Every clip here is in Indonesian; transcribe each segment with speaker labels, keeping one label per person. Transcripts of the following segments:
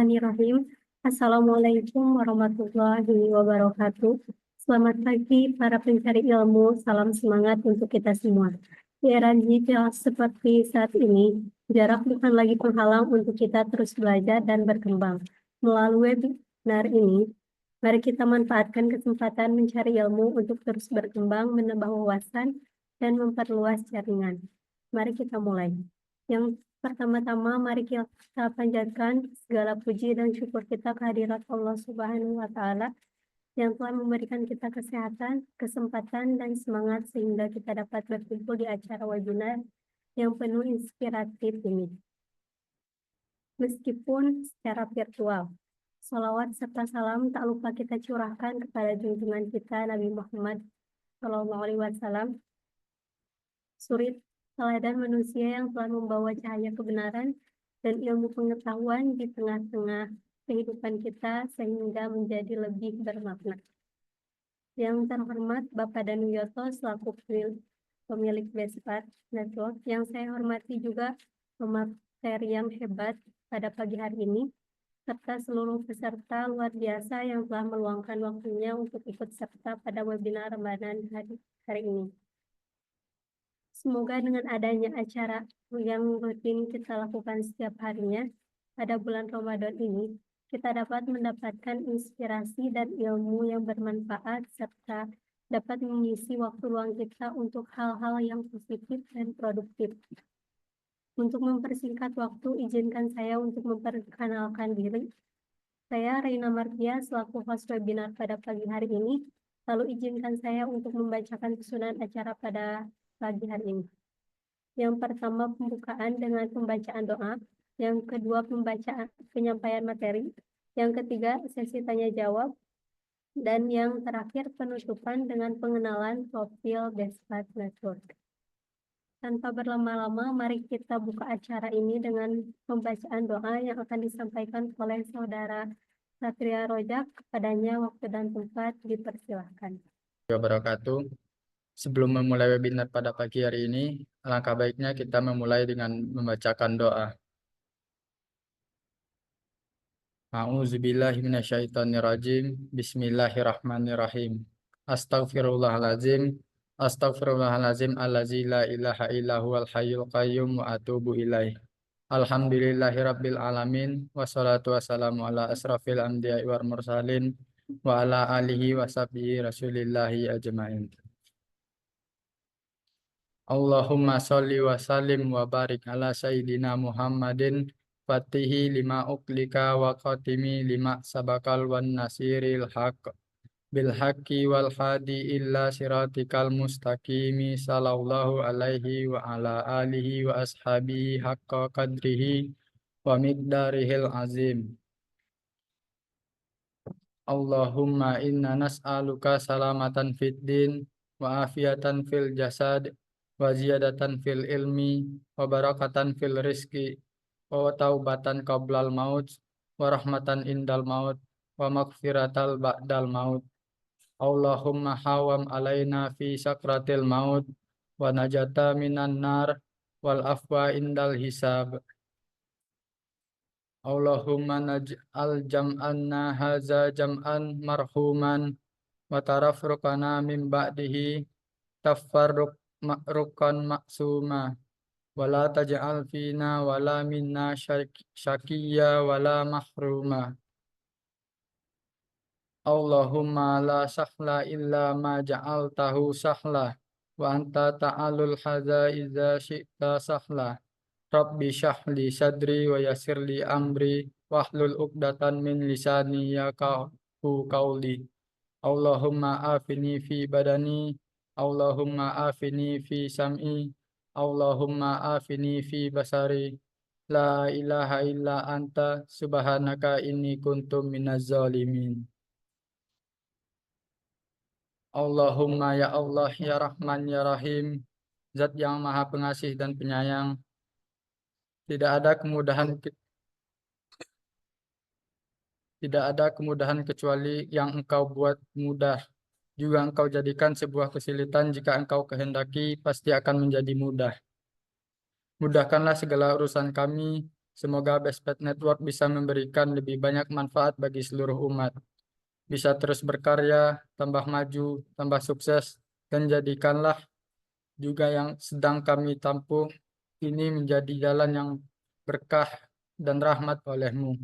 Speaker 1: Bismillahirrahmanirrahim. Assalamualaikum warahmatullahi wabarakatuh. Selamat pagi para pencari ilmu. Salam semangat untuk kita semua. Di era digital seperti saat ini, jarak bukan lagi penghalang untuk kita terus belajar dan berkembang. Melalui webinar ini, mari kita manfaatkan kesempatan mencari ilmu untuk terus berkembang, menambah wawasan, dan memperluas jaringan. Mari kita mulai. Yang pertama-tama, mari kita panjatkan segala puji dan syukur kita kehadirat Allah Subhanahu wa Ta'ala yang telah memberikan kita kesehatan, kesempatan, dan semangat sehingga kita dapat berkumpul di acara webinar yang penuh inspiratif ini. Meskipun secara virtual, salawat serta salam tak lupa kita curahkan kepada junjungan kita Nabi Muhammad SAW, suri teladan manusia yang telah membawa cahaya kebenaran dan ilmu pengetahuan di tengah-tengah kehidupan kita sehingga menjadi lebih bermakna. Yang terhormat Bapak Danuyoto selaku pemilik Bespat Network, yang saya hormati juga pemateri yang hebat pada pagi hari ini, serta seluruh peserta luar biasa yang telah meluangkan waktunya untuk ikut serta pada webinar Ramadan hari ini. Semoga dengan adanya acara yang rutin kita lakukan setiap harinya pada bulan Ramadan ini, kita dapat mendapatkan inspirasi dan ilmu yang bermanfaat serta dapat mengisi waktu luang kita untuk hal-hal yang positif dan produktif. Untuk mempersingkat waktu, izinkan saya untuk memperkenalkan diri. Saya Reina Martia selaku host webinar pada pagi hari ini. Lalu izinkan saya untuk membacakan susunan acara pada pagi hari ini. Yang pertama pembukaan dengan pembacaan doa, yang kedua penyampaian materi, yang ketiga sesi tanya jawab, dan yang terakhir penutupan dengan pengenalan profil Bespat Network. Tanpa berlama-lama, mari kita buka acara ini dengan pembacaan doa yang akan disampaikan oleh Saudara Satria Rojak. Kepadanya waktu dan tempat dipersilahkan.
Speaker 2: Wabarakatuh. Sebelum memulai webinar pada pagi hari ini, alangkah baiknya kita memulai dengan membacakan doa. A'udzubillahi minasyaitonirrajim. Bismillahirrahmanirrahim. Astaghfirullahaladzim. Astaghfirullahaladzim allazi la ilaha illa huwal hayyul qayyum wa atubu ilaih. Alhamdulillahirabbil alamin wassalatu wassalamu ala asrafil anbiya'i wal mursalin wa ala alihi wa sahbihi rasulillahi ajmain. Allahumma sholli wa sallim wa barik ala sayyidina Muhammadin fatihi lima uklika wa khatimi lima sabakal wan nasiril haq bil haqqi wal hadi illa siratikal mustaqimi sallallahu alaihi wa ala alihi wa ashabihi haqqa qadrihi wa miqdarihil azim. Allahumma inna nas'aluka salamatan fid din wa afiatan fil jasad wa ziyadatan fil ilmi wa barakatan fil rizki wa taubatan qablal maut wa rahmatan indal maut wa maghfiratal ba'dal maut. Allahumma hawam alaina fi sakratil maut wa najata minan nar wal afwa indal hisab. Allahumma naj'al jam'anna haza jam'an marhuman wa tarafruqana min ba'dihi tafarruqan maksuma wa la taj'al fina wa la minna syakiyya wa la mahruma. Allahumma la sahla illa ma ja'altahu sahla wa anta ta'alul hadza idza syi'ta sahla. Rabbi syahli sadri wa yassirli amri wahlul uqdatan min lisani yafqahu qawli. Allahumma afini fi badani, Allahumma afini fi sam'i, Allahumma afini fi basari. La ilaha illa anta subhanaka inni kuntum minaz zalimin. Allahumma ya Allah ya Rahman ya Rahim, Zat yang Maha Pengasih dan Penyayang. Tidak ada kemudahan kecuali yang Engkau buat mudah. Juga Engkau jadikan sebuah kesulitan jika Engkau kehendaki pasti akan menjadi mudah. Mudahkanlah segala urusan kami Semoga Bestpad Network bisa memberikan lebih banyak manfaat bagi seluruh umat. Bisa terus berkarya, tambah maju, tambah sukses, dan jadikanlah juga yang sedang kami tempuh ini menjadi jalan yang berkah dan rahmat oleh-Mu.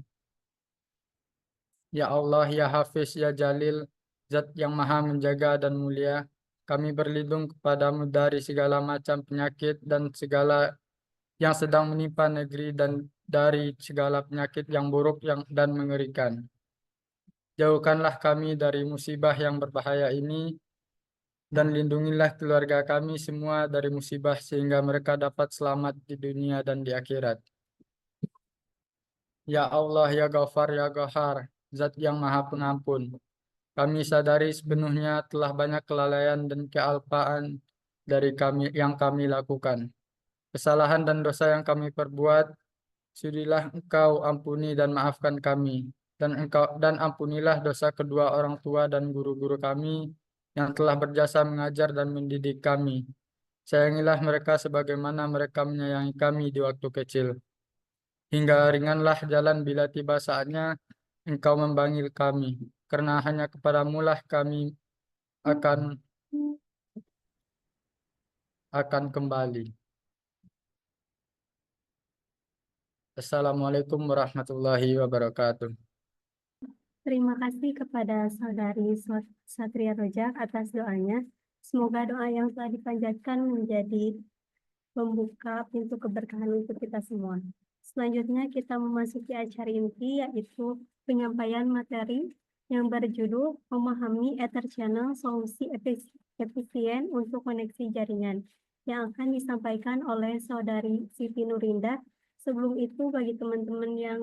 Speaker 2: Ya Allah, ya Hafiz, ya Jalil, Zat yang maha menjaga dan mulia, kami berlindung kepadamu dari segala macam penyakit dan segala yang sedang menimpa negeri dan dari segala penyakit yang buruk dan mengerikan. Jauhkanlah kami dari musibah yang berbahaya ini dan lindungilah keluarga kami semua dari musibah sehingga mereka dapat selamat di dunia dan di akhirat. Ya Allah, ya Ghafar, ya Qahar, Zat yang maha pengampun. Kami sadari sepenuhnya telah banyak kelalaian dan kealpaan dari kami lakukan. Kesalahan dan dosa yang kami perbuat, sudilah Engkau ampuni dan maafkan kami. Dan ampunilah dosa kedua orang tua dan guru-guru kami yang telah berjasa mengajar dan mendidik kami. Sayangilah mereka sebagaimana mereka menyayangi kami di waktu kecil. Hingga ringanlah jalan bila tiba saatnya Engkau memanggil kami. Karena hanya kepadamu lah kami akan kembali. Assalamualaikum warahmatullahi wabarakatuh.
Speaker 1: Terima kasih kepada Saudari Satria Rojak atas doanya. Semoga doa yang telah dipanjatkan menjadi membuka pintu keberkahan untuk kita semua. Selanjutnya kita memasuki acara inti, yaitu penyampaian materi yang berjudul Memahami Ether Channel Solusi Efisien untuk Koneksi Jaringan, yang akan disampaikan oleh Saudari Siti Nurinda. Sebelum itu, bagi teman-teman yang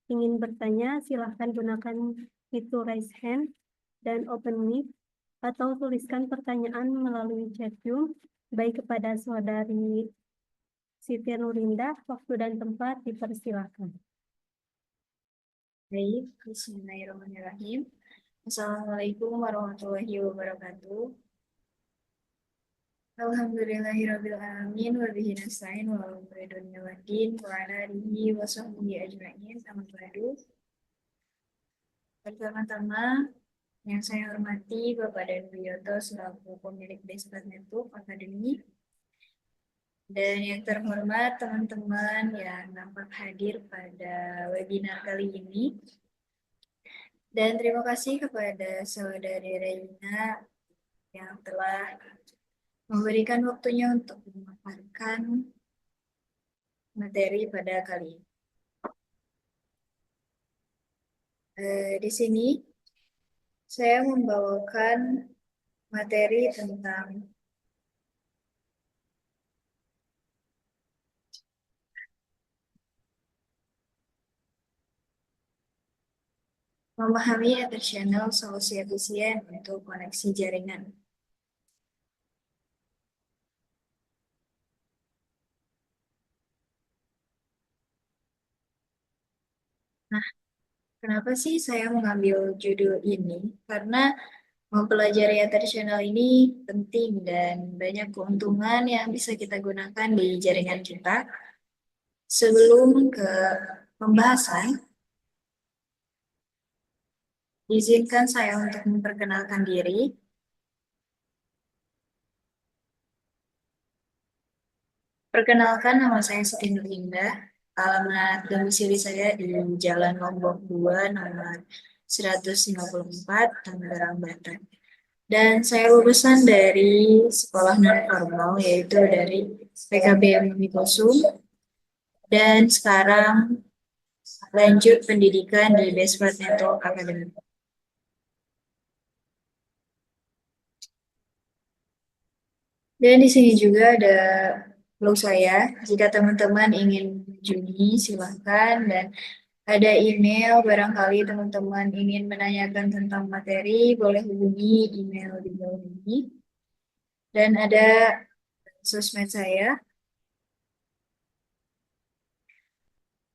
Speaker 1: ingin bertanya, silahkan gunakan fitur raise hand dan open mic, atau tuliskan pertanyaan melalui chat Zoom, baik kepada Saudari Siti Nurinda. Waktu dan tempat dipersilakan.
Speaker 3: Baik, bismillahirrahmanirrahim. Assalamualaikum warahmatullahi wabarakatuh. Alhamdulillahirrabbilalamin wa bihi nasta'in wa ala umuri dunya waddin wa ala alihi wa sahbihi ajma'in. Amma ba'du. Pertama-tama yang saya hormati Bapak Dan Wiyoto selaku pemilik Bestpad Network Academy, dan yang terhormat teman-teman yang dapat hadir pada webinar kali ini. Dan terima kasih kepada Saudari Reina yang telah memberikan waktunya untuk memaparkan materi pada kali ini. Di sini saya membawakan materi tentang memahami Ether Channel Solusi Efisien untuk Koneksi Jaringan. Nah, kenapa sih saya mengambil judul ini? Karena mempelajari Ether Channel ini penting dan banyak keuntungan yang bisa kita gunakan di jaringan kita. Sebelum ke pembahasan, izinkan saya untuk memperkenalkan diri. Perkenalkan, nama saya Siti Nurlinda. Alamat domisili saya di Jalan Lombok 2, nomor 154, Tangerang, Banten. Dan saya lulusan dari sekolah non-formal, yaitu dari PKBM Unikosum. Dan sekarang lanjut pendidikan di Bestpad Network Academy. Dan di sini juga ada blog saya. Jika teman-teman ingin mengunjungi, silahkan. Dan ada email, barangkali teman-teman ingin menanyakan tentang materi, boleh hubungi email di bawah ini. Dan ada sosmed saya.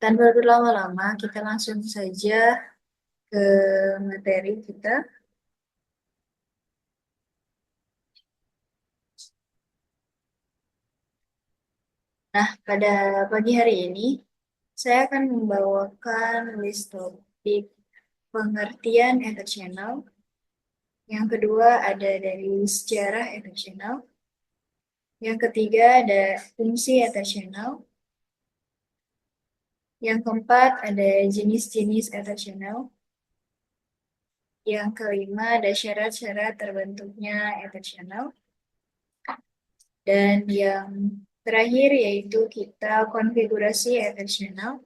Speaker 3: Tanpa berlama-lama, kita langsung saja ke materi kita. Nah, pada pagi hari ini, Saya akan membawakan list topik pengertian ether channel. Yang kedua ada dari sejarah ether channel. Yang ketiga ada fungsi ether channel. Yang keempat ada jenis-jenis ether channel. Yang kelima ada syarat-syarat terbentuknya ether channel. Dan yang terakhir yaitu kita konfigurasi ether channel.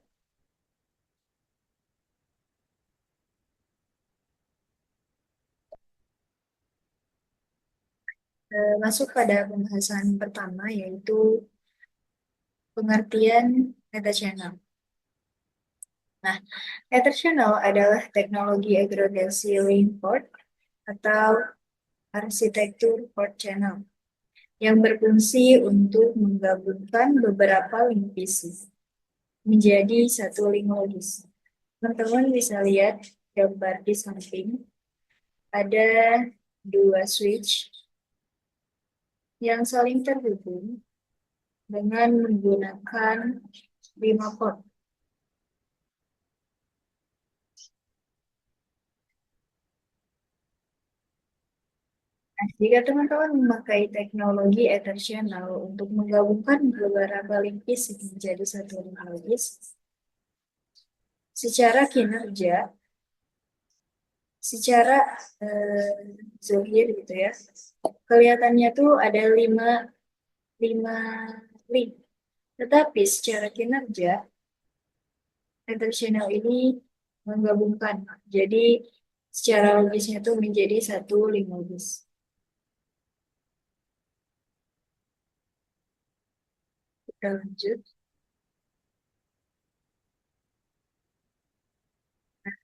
Speaker 3: Masuk pada pembahasan pertama yaitu pengertian ether channel. Nah, ether channel adalah teknologi agregasi link port atau arsitektur port channel yang berfungsi untuk menggabungkan beberapa link PC menjadi satu link logis. Teman-teman bisa lihat gambar di samping. Ada dua switch yang saling terhubung dengan menggunakan 5 port. Nah, jika teman-teman memakai teknologi ether channel untuk menggabungkan beberapa link fisik menjadi satu link logis, secara kinerja, secara zohir gitu ya, kelihatannya tuh ada 5 link. Tetapi secara kinerja, ether channel ini menggabungkan. Jadi secara logisnya tuh menjadi satu link logis. Kita lanjut.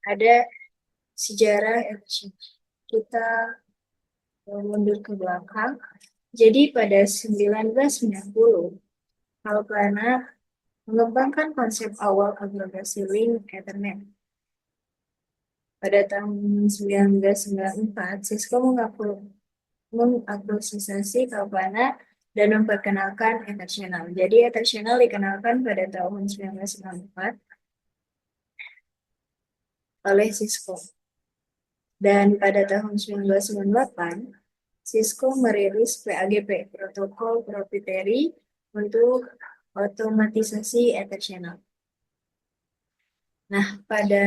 Speaker 3: Ada sejarah ether channel. Kita mundur ke belakang. Jadi pada 1990, Alpana mengembangkan konsep awal agregasi link Ethernet. Pada tahun 1994, Cisco mengakuisisi Alpana dan memperkenalkan Ether channel. Jadi Ether channel dikenalkan pada tahun 1994 oleh Cisco. Dan pada tahun 1998, Cisco merilis PAGP, Protokol Proprietary untuk otomatisasi Ether channel. Nah, pada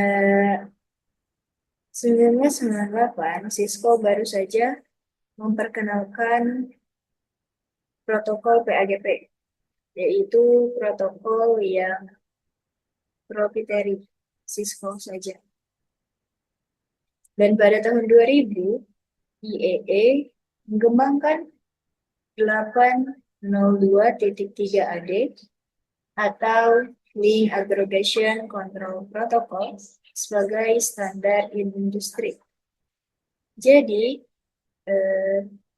Speaker 3: 1998, Cisco baru saja memperkenalkan protokol PAGP, yaitu protokol yang proprietary Cisco saja. Dan pada tahun 2000, IEE mengembangkan 802.3AD atau Link Aggregation Control Protocol sebagai standar industri. Jadi,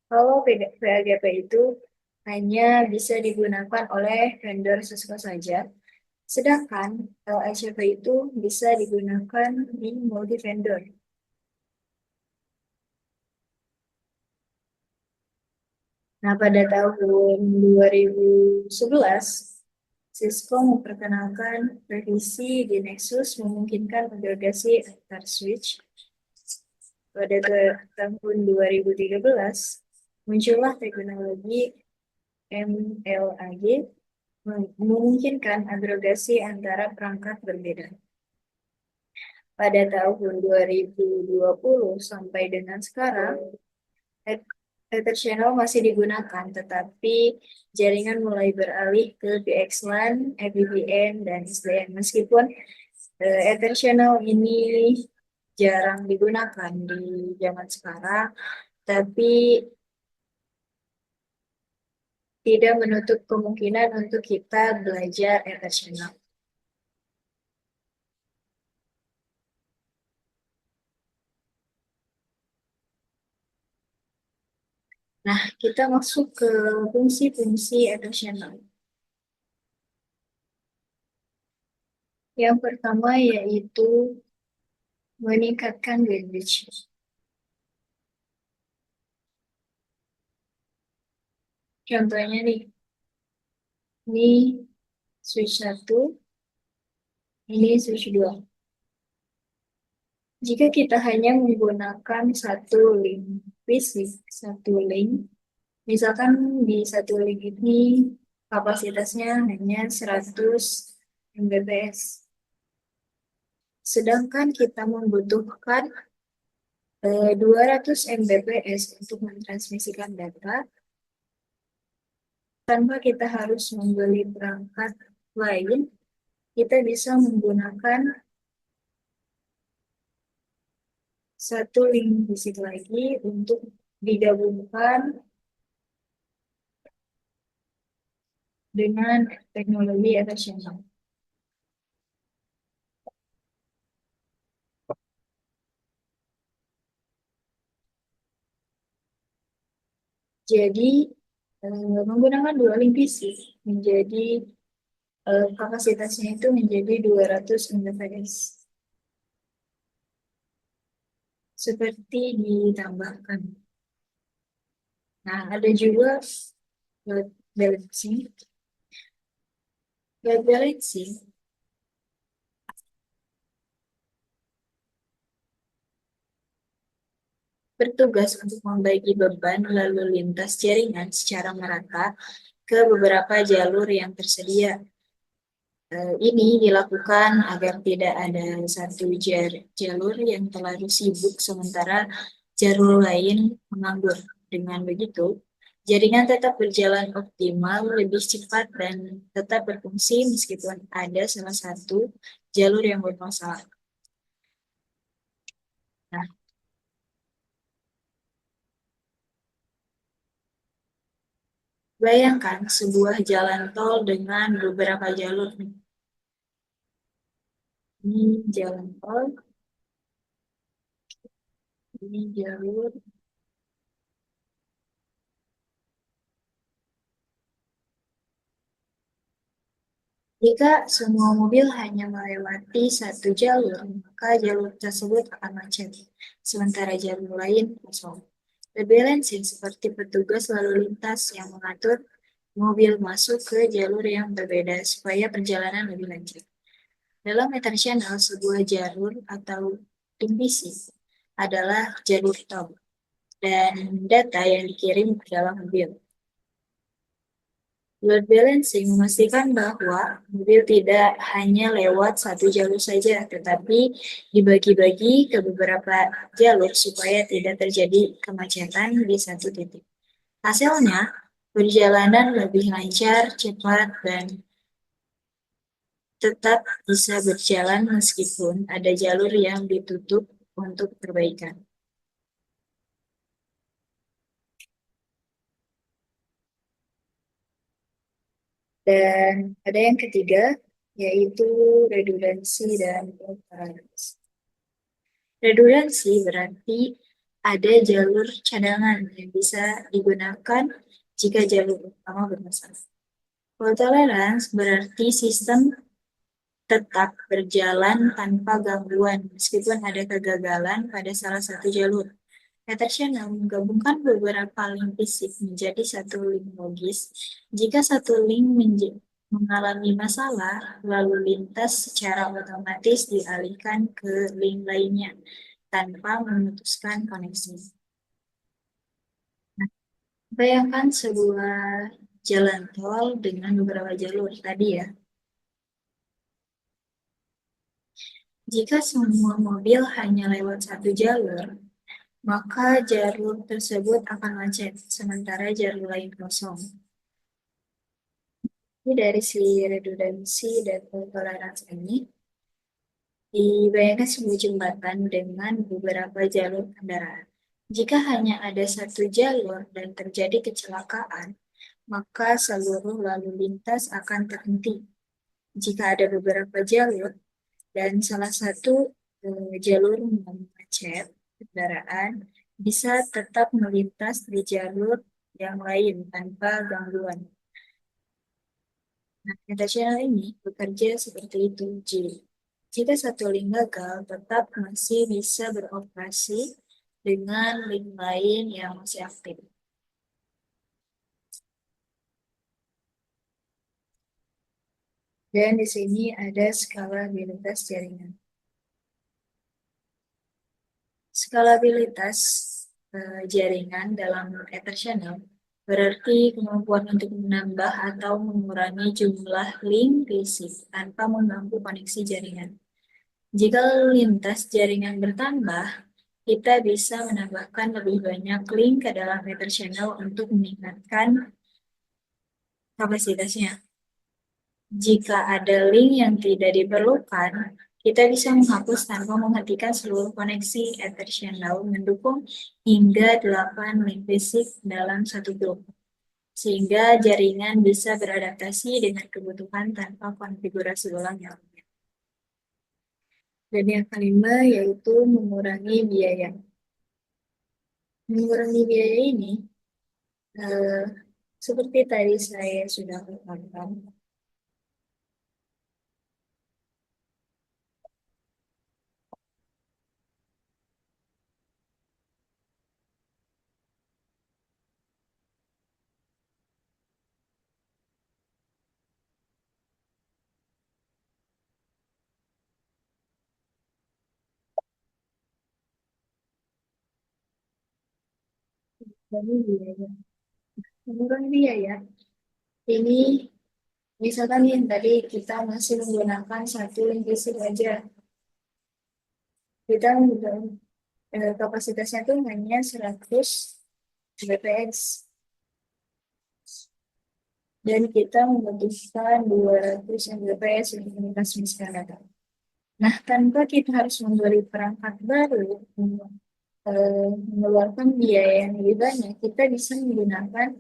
Speaker 3: kalau PAGP itu hanya bisa digunakan oleh vendor Cisco saja, sedangkan LACP itu bisa digunakan di multi-vendor. Nah, pada tahun 2011, Cisco memperkenalkan revisi di Nexus memungkinkan agregasi antar switch. Pada tahun 2013, muncullah teknologi MLAG memungkinkan agregasi antara perangkat berbeda. Pada tahun 2020 sampai dengan sekarang, Ether channel masih digunakan, tetapi jaringan mulai beralih ke VXLAN, EVPN, dan SDN. Meskipun Ether channel ini jarang digunakan di zaman sekarang, tapi tidak menutup kemungkinan untuk kita belajar Ether channel. Nah, kita masuk ke fungsi-fungsi Ether channel. Yang pertama yaitu meningkatkan bandwidth. Contohnya nih, ini switch 1, Ini switch 2. Jika kita hanya menggunakan satu link fisik, misalkan di satu link ini kapasitasnya hanya 100 Mbps. Sedangkan kita membutuhkan 200 Mbps untuk mentransmisikan data, tanpa kita harus membeli perangkat lain, kita bisa menggunakan satu link fisik lagi untuk digabungkan dengan teknologi efisien. Jadi menggunakan dua link fisik menjadi kapasitasnya itu menjadi 200 Mbps. Seperti ditambahkan. Nah, ada juga load balancing. Load balancing bertugas untuk membagi beban lalu lintas jaringan secara merata ke beberapa jalur yang tersedia. Ini dilakukan agar tidak ada satu jalur yang terlalu sibuk sementara jalur lain menganggur. Dengan begitu, jaringan tetap berjalan optimal, lebih cepat, dan tetap berfungsi meskipun ada salah satu jalur yang bermasalah. Nah, bayangkan sebuah jalan tol dengan beberapa jalur. Ini jalan tol, ini jalur, jika semua mobil hanya melewati satu jalur, maka jalur tersebut akan macet, sementara jalur lain kosong. Rebalancing seperti petugas lalu lintas yang mengatur mobil masuk ke jalur yang berbeda supaya perjalanan lebih lancar. Dalam meter channel, sebuah jalur atau divisi adalah jalur tol dan data yang dikirim ke dalam mobil. Load balancing memastikan bahwa mobil tidak hanya lewat satu jalur saja, tetapi dibagi-bagi ke beberapa jalur supaya tidak terjadi kemacetan di satu titik. Hasilnya, perjalanan lebih lancar, cepat, dan tetap bisa berjalan meskipun ada jalur yang ditutup untuk perbaikan. Dan ada yang ketiga, yaitu redundansi dan transparansi. Redundansi berarti ada jalur cadangan yang bisa digunakan jika jalur utama bermasalah. Fault tolerance berarti sistem tetap berjalan tanpa gangguan meskipun ada kegagalan pada salah satu jalur. Meter channel menggabungkan beberapa link fisik menjadi satu link logis. Jika satu link mengalami masalah, lalu lintas secara otomatis dialihkan ke link lainnya tanpa memutuskan koneksi. Nah, bayangkan sebuah jalan tol dengan beberapa jalur tadi ya. Jika semua mobil hanya lewat satu jalur, maka jalur tersebut akan macet, sementara jalur lain kosong. Ini dari si redundansi dan toleransi ini, dibayangkan sebuah jembatan dengan beberapa jalur kendaraan. Jika hanya ada satu jalur dan terjadi kecelakaan, maka seluruh lalu lintas akan terhenti. Jika ada beberapa jalur dan salah satu jalur macet, kendaraan bisa tetap melintas di jalur yang lain tanpa gangguan. Nah, meter channel ini bekerja seperti itu. Jika satu link gagal, tetap masih bisa beroperasi dengan link lain yang masih aktif. Dan di sini ada skalabilitas jaringan. Skalabilitas jaringan dalam Ether channel berarti kemampuan untuk menambah atau mengurangi jumlah link fisik tanpa mengganggu koneksi jaringan. Jika lintas jaringan bertambah, kita bisa menambahkan lebih banyak link ke dalam Ether channel untuk meningkatkan kapasitasnya. Jika ada link yang tidak diperlukan, kita bisa menghapus tanpa menghentikan seluruh koneksi Ether channel mendukung hingga 8 link fisik dalam satu grup, sehingga jaringan bisa beradaptasi dengan kebutuhan tanpa konfigurasi ulang yang rumit. Dan yang kelima yaitu mengurangi biaya. Mengurangi biaya ini, seperti tadi saya sudah katakan, mengurangi biaya. Mengurangi biaya ini misalkan yang tadi kita masih menggunakan satu link fisik aja, kita kapasitasnya tuh hanya 100 bps dan kita membutuhkan 200 Mbps untuk mentransmisikan data. Nah, tanpa kita harus membeli perangkat baru, mengeluarkan biaya yang lebih banyak, kita bisa menggunakan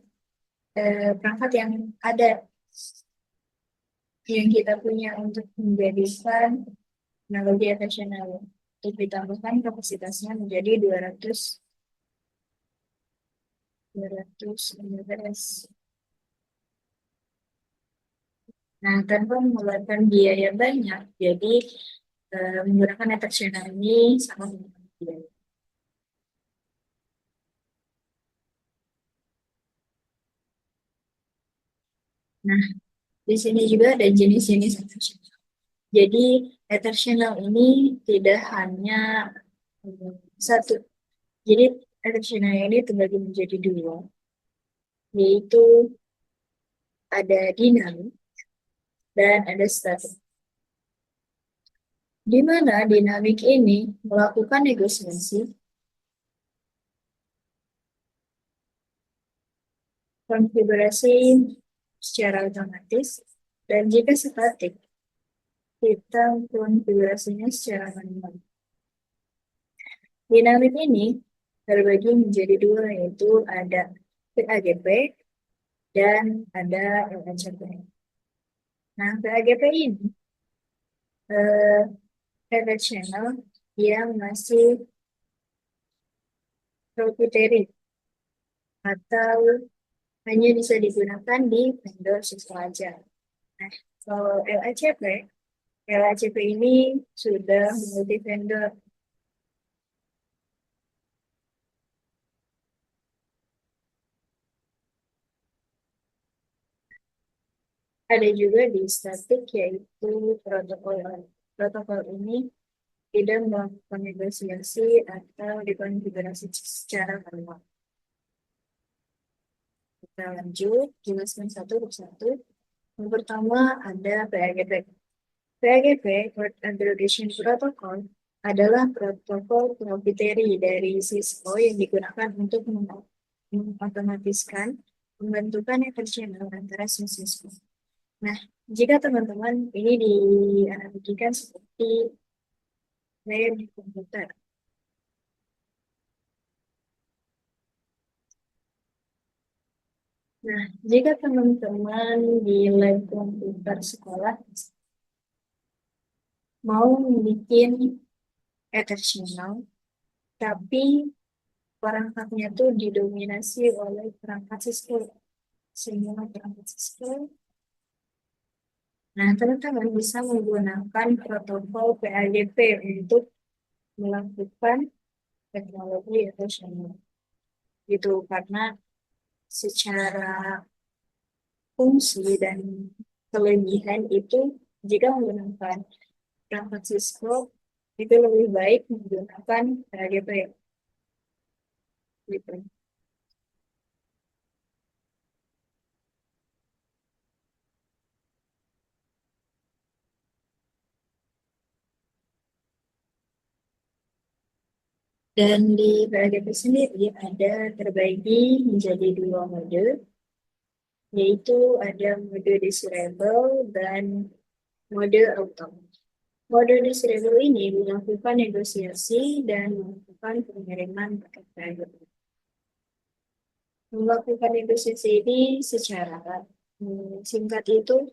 Speaker 3: perangkat yang ada yang kita punya untuk menjadikan teknologi attentional untuk ditambahkan kapasitasnya menjadi 200 Mbps. Nah, tanpa mengeluarkan biaya banyak, jadi menggunakan attentional ini sangat menghemat biaya. Nah, di sini juga ada jenis-jenis attentional. Jadi, attentional ini tidak hanya satu. Jadi, attentional ini terbagi menjadi dua, yaitu ada dinamik dan ada statik. Di mana dinamik ini melakukan negosiasi konfigurasi secara otomatis, dan jika statik, kita konfigurasinya secara manual. Dinamik ini terbagi menjadi dua, yaitu ada PAGP dan ada LHCP. Nah, PAGP ini private channel yang masih proprietary atau hanya bisa digunakan di vendor Cisco aja. Nah, kalau LHCP ini sudah multi vendor. Ada juga di statik, yaitu protokol. Protokol ini tidak melakukan negosiasi atau dikonfigurasi secara manual. Kita lanjut, jelaskan satu persatu. Yang pertama ada PAGP. PAGP, Port Aggregation Protocol, adalah protokol proprietary dari Cisco yang digunakan untuk mengotomatiskan pembentukan Ether channel antara Cisco. Nah, jika teman-teman ini dianalogikan seperti layar di komputer. Nah, jika teman-teman di lab komputer sekolah mau bikin Ether channel, tapi perangkatnya tuh didominasi oleh perangkat Cisco. Semua perangkat Cisco. Nah, teman-teman bisa menggunakan protokol PAGP untuk melakukan teknologi Ether channel. Gitu, karena secara fungsi dan kelebihan itu jika menggunakan perangkat Cisco itu lebih baik menggunakan PAGP. Gitu. Dan di PAGP sendiri ada terbagi menjadi dua mode, yaitu ada mode disable dan mode auto. Mode disable ini melakukan negosiasi dan melakukan pengiriman paket PAGP. Melakukan negosiasi ini secara singkat itu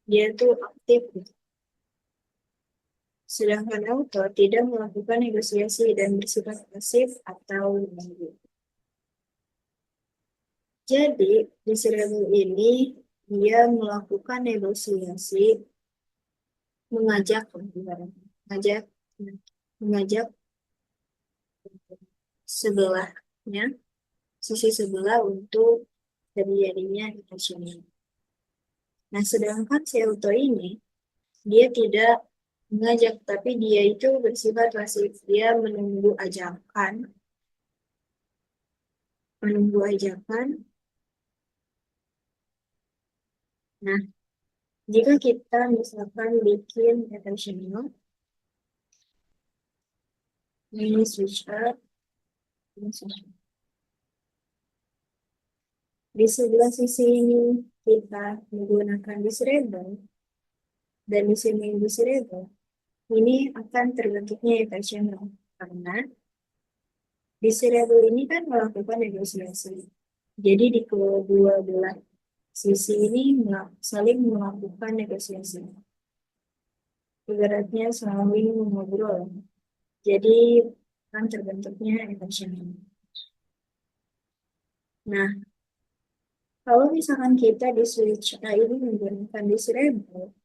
Speaker 3: dia tuh aktif gitu. Sedangkan auto tidak melakukan negosiasi dan bersifat pasif atau menunggu. Jadi di serial ini dia melakukan negosiasi, mengajak mengajak sebelahnya, sisi sebelah untuk terjadinya inflation. Nah, sedangkan si auto ini dia tidak mengajak, tapi dia itu bersifat pasif. Dia menunggu ajakan. Nah, jika kita misalkan bikin attentional, ini switch up, ini switch up. Di sebelah sisi ini kita menggunakan disable, dan di sini disable, ini akan terbentuknya attentional karena disable ini kan melakukan negosiasi. Jadi di kedua belah sisi ini saling melakukan negosiasi. Ibaratnya saling mengobrol. Jadi kan terbentuknya attentional. Nah, kalau misalkan kita di switch A ini menggunakan disable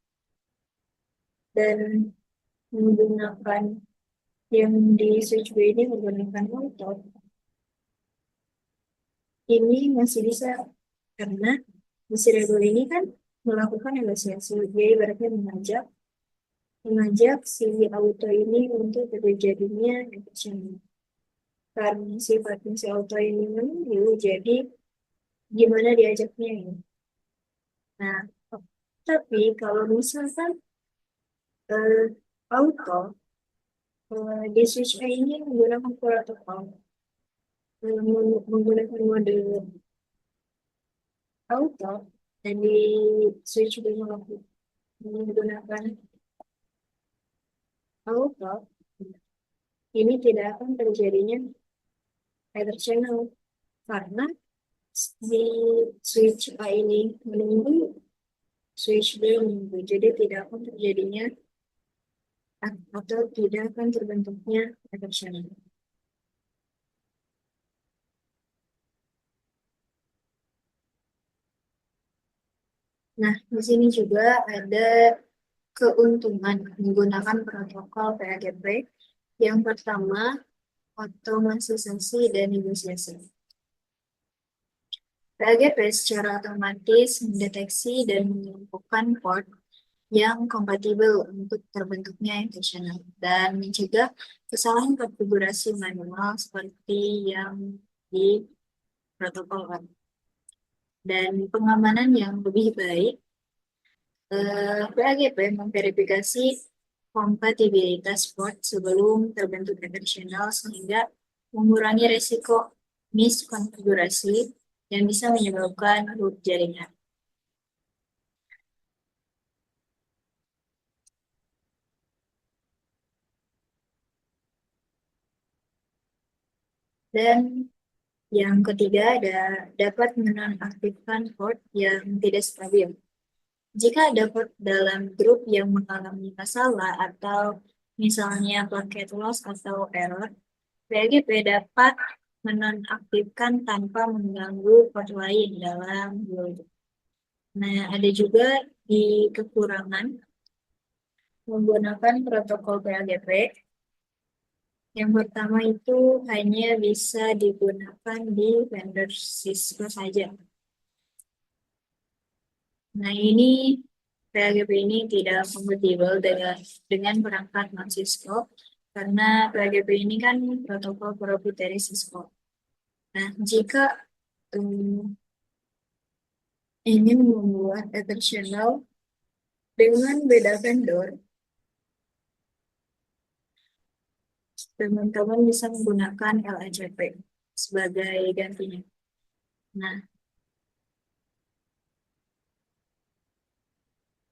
Speaker 3: dan menggunakan yang di switch B ini menggunakan auto, ini masih bisa karena disable ini kan melakukan negosiasi. Dia ibaratnya mengajak si auto ini untuk terjadinya efisien. Karena sifatnya si auto ini menunggu, jadi gimana diajaknya ini. Nah, tapi kalau misalkan auto di switch A ini menggunakan protokol, menggunakan mode auto, dan di switch B menggunakan auto, ini tidak akan terjadinya either channel karena di switch A ini menunggu, switch B menunggu, jadi tidak akan terjadinya atau tidak akan terbentuknya either channel. Nah, di sini juga ada keuntungan menggunakan protokol PAGP. Yang pertama, otomatisasi dan negosiasi. PAGP secara otomatis mendeteksi dan mengumpulkan port yang kompatibel untuk terbentuknya intentional dan mencegah kesalahan konfigurasi manual seperti yang di protokol web. Dan pengamanan yang lebih baik, PAGP memverifikasi kompatibilitas port sebelum terbentuk intentional sehingga mengurangi resiko miskonfigurasi yang bisa menyebabkan root jaringan. Dan yang ketiga dapat menonaktifkan port yang tidak stabil. Jika ada port dalam grup yang mengalami masalah atau misalnya paket loss atau error, PAGP dapat menonaktifkan tanpa mengganggu port lain dalam grup. Nah, ada juga di kekurangan menggunakan protokol PAGP. Yang pertama itu hanya bisa digunakan di vendor Cisco saja. Nah, ini PLGP ini tidak kompatibel dengan perangkat non-Cisco karena PLGP ini kan protokol proprietary Cisco. Nah, jika ingin membuat additional dengan beda vendor, teman-teman bisa menggunakan LACP sebagai gantinya. Nah,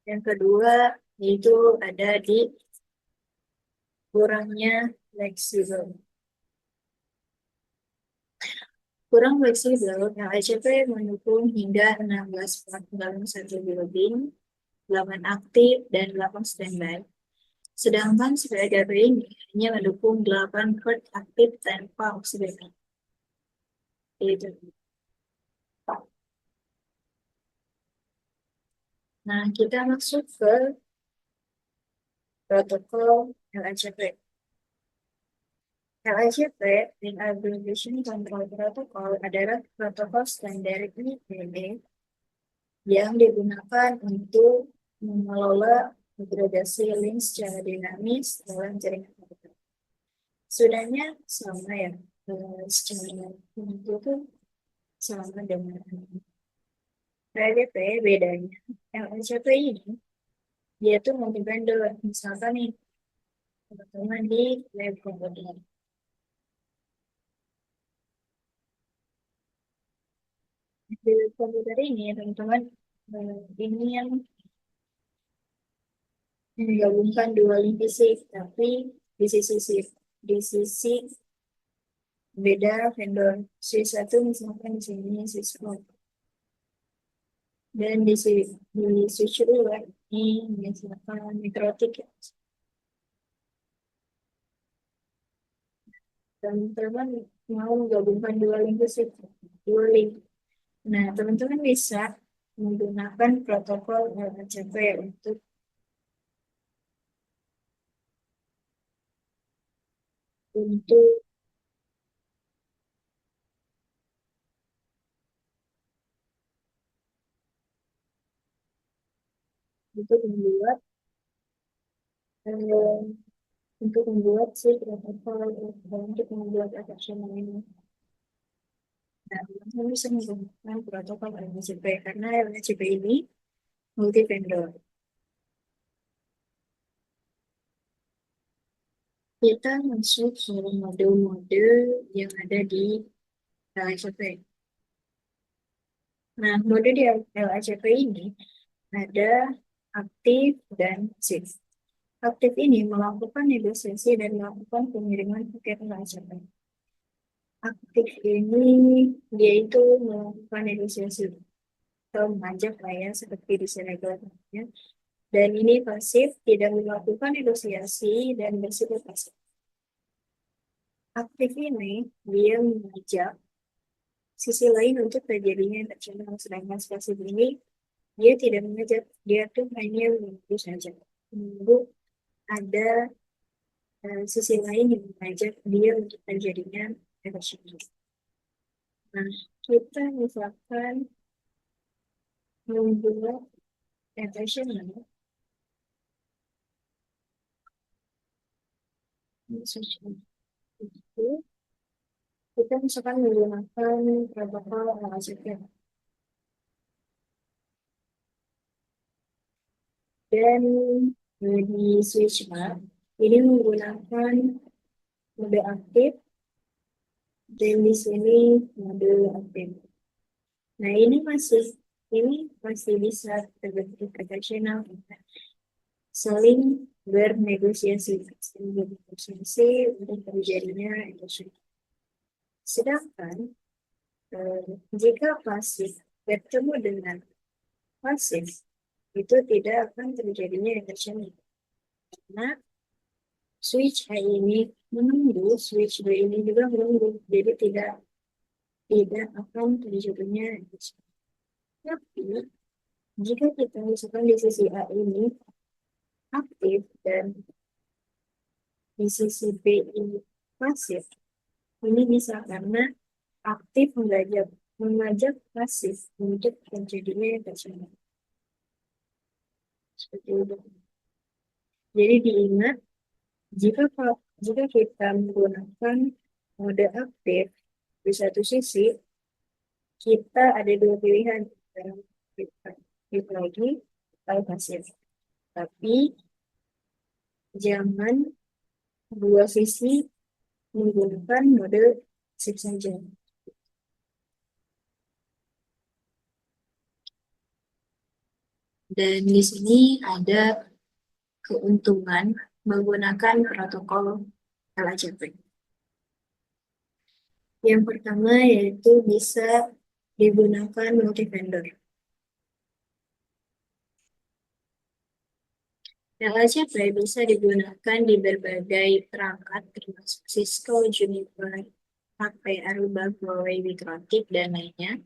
Speaker 3: yang kedua yaitu ada di kurangnya fleksibel. Kurang fleksibel, LACP mendukung hingga 16 plat dalam satu building, 8 aktif, dan 8 standby. Sedangkan PLGP ini hanya mendukung 8 plat aktif tanpa oksigen. Itu. Nah, kita masuk ke protokol LACP. LACP in Abbreviation Control Protocol adalah protokol standar IEEE yang digunakan untuk mengelola degradasi link secara dinamis dalam jaringan komputer. Sudahnya sama ya, secara itu sama dengan LACP. Bedanya LACP ini dia tuh multi-vendor. Misalkan nih teman-teman di lab komputer, di komputer ini teman-teman ini yang menggabungkan dua link fisik, tapi di sisi beda vendor. Switch satu misalkan di sini Cisco, dan di switch dua ini misalkan Mikrotik. Teman-teman mau menggabungkan dua link fisik, dua link. Nah, teman-teman bisa menggunakan protokol LACP untuk untuk membuat eh, untuk membuat si protokol untuk membuat attachment ini. Nah, teman-teman bisa menggunakan protokol LACP karena LACP ini multi vendor. Kita masuk ke mode-mode yang ada di LACP. Nah, mode di LACP ini ada aktif dan pasif. Aktif ini melakukan negosiasi dan melakukan pengiriman paket LACP. Aktif ini dia itu melakukan negosiasi atau mengajak klien seperti di ya. Dan ini pasif, tidak melakukan negosiasi dan bersifat pasif. Aktif ini dia mengajak sisi lain untuk terjadinya interaksional, sedangkan pasif ini dia tidak mengajak, dia tuh hanya menunggu saja, menunggu ada sisi lain yang mengajak dia untuk terjadinya interaksional. Nah, kita misalkan membuat interaksional itu, kita misalkan menggunakan protokol LACP. Dan di switch map ini menggunakan mode aktif, dan di sini mode aktif. Nah, ini masih bisa terbentuk profesional, saling bernegosiasi untuk terjadinya itu. Sedangkan jika pasif bertemu dengan pasif, itu tidak akan terjadinya interaksional karena switch A ini menunggu, switch B ini juga menunggu, jadi tidak akan terjadinya interaksional. Tapi jika kita misalkan di sisi A ini aktif dan di sisi B ini pasif, ini bisa karena aktif mengajak pasif untuk terjadinya interaksional. Seperti itu. Jadi diingat, jika kita menggunakan mode aktif, di satu sisi kita ada dua pilihan, aktif lagi atau pasif. Tapi jangan dua sisi menggunakan mode aktif saja. Dan di sini ada keuntungan menggunakan protokol LHCP. Yang pertama yaitu bisa digunakan multi-vendor. LHCP bisa digunakan di berbagai perangkat termasuk Cisco, Juniper, HP, Aruba, Huawei, Mikrotik, dan lainnya.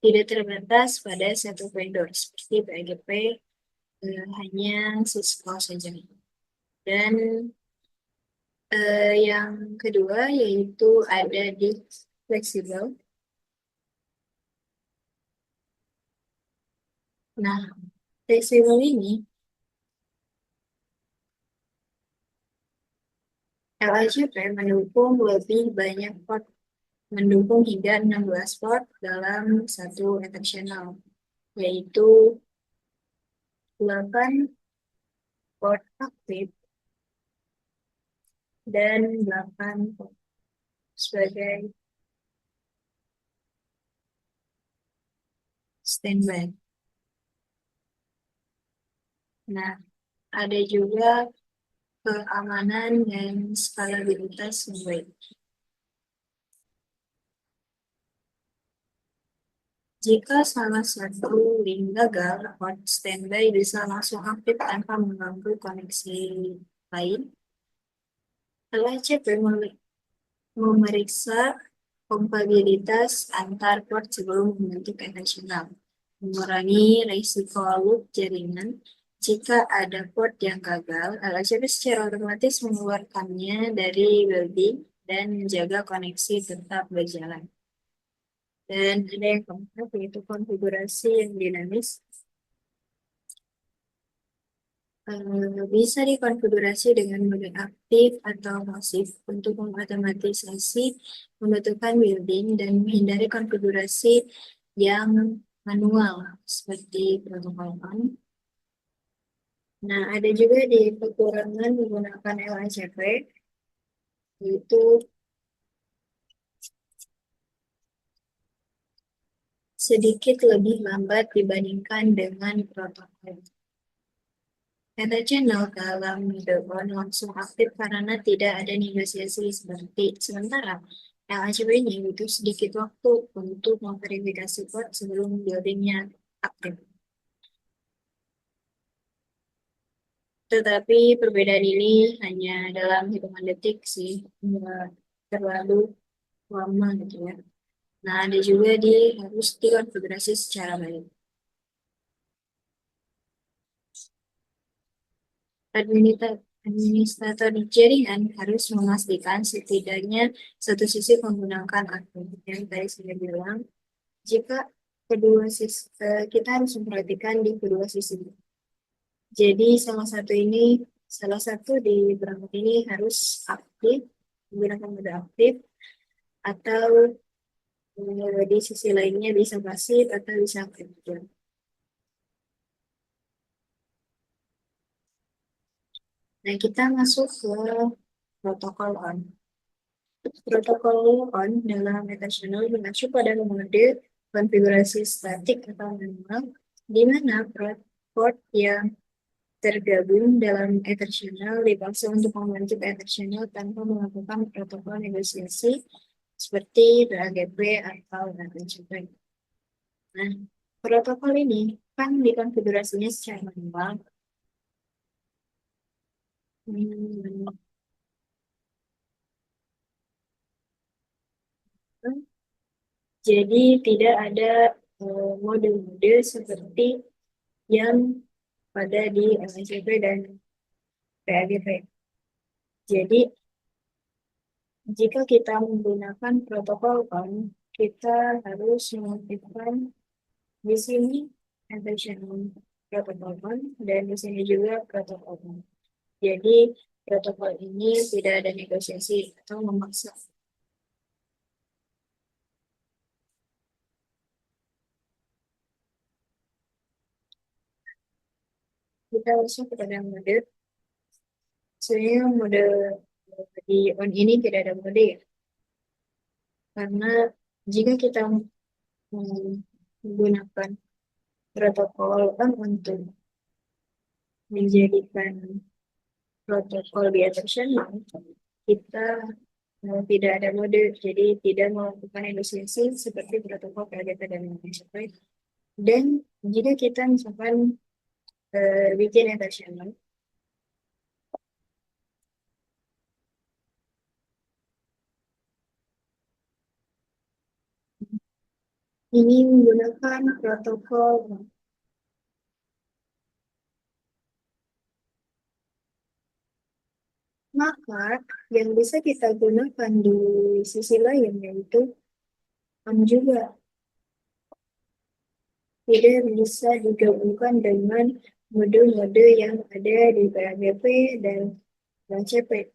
Speaker 3: Tidak terbatas pada satu vendor seperti PGP, hanya Cisco saja. Dan yang kedua yaitu ada di fleksibel. Nah, fleksibel ini LHCP mendukung lebih banyak port, mendukung hingga 16 port dalam satu ether channel, yaitu 8 port aktif dan 8 port sebagai standby. Nah, ada juga keamanan dan skalabilitas yang baik. Jika salah satu link gagal, port standby bisa langsung aktif tanpa mengganggu koneksi lain. LHCP memeriksa kompatibilitas antar port sebelum membentuk ether channel, mengurangi risiko loop jaringan. Jika ada port yang gagal, LHCP secara otomatis mengeluarkannya dari building dan menjaga koneksi tetap berjalan. Dan ada yang keempat yaitu konfigurasi yang dinamis. Bisa dikonfigurasi dengan mode aktif atau pasif untuk mengotomatisasi pembentukan building dan menghindari konfigurasi yang manual seperti protokol on. Nah, ada juga di kekurangan menggunakan LHCP, yaitu sedikit lebih lambat dibandingkan dengan protokol. Ether channel dalam mode on langsung aktif karena tidak ada negosiasi sementara LHCP-nya butuh sedikit waktu untuk memverifikasi port sebelum buildingnya aktif. Tetapi perbedaan ini hanya dalam hitungan detik sih, nggak terlalu lama gitu ya. Nah, ada juga harus dikonfigurasi secara baik. Administrator jaringan harus memastikan setidaknya satu sisi menggunakan akun. Yang tadi saya bilang, jika kedua sisi, kita harus memperhatikan di kedua sisi. Jadi salah satu di perangkat ini harus aktif, menggunakan mode aktif, atau di sisi lainnya bisa pasif atau bisa aktif. Nah, kita masuk ke protokol on. Protokol on dalam ether channel mengacu pada mode konfigurasi statik atau manual, di mana port yang tergabung dalam ether channel dipaksa untuk membentuk ether channel tanpa melakukan protokol negosiasi seperti PAGP atau HTTP. Nah, protokol ini kan dikonfigurasinya secara manual. Jadi tidak ada mode-mode seperti yang pada di LHCP dan PAGP. Jadi jika kita menggunakan protokol on, kita harus mengaktifkan di sini ether channel. protokol on, dan di sini juga protokol on. Jadi protokol ini tidak ada negosiasi atau memaksa. Kita langsung kepada mode. Sebenarnya mode di on ini tidak ada mode ya. Karena jika kita menggunakan protokol on untuk menjadikan protokol di attention, kita tidak ada mode, jadi tidak melakukan negosiasi seperti protokol PLDT dan MSP. Dan jika kita misalkan bikin attention, ini menggunakan protokol, maka yang bisa kita gunakan di sisi lain yaitu on juga. Tidak bisa digabungkan dengan mode-mode yang ada di PLDP dan CP.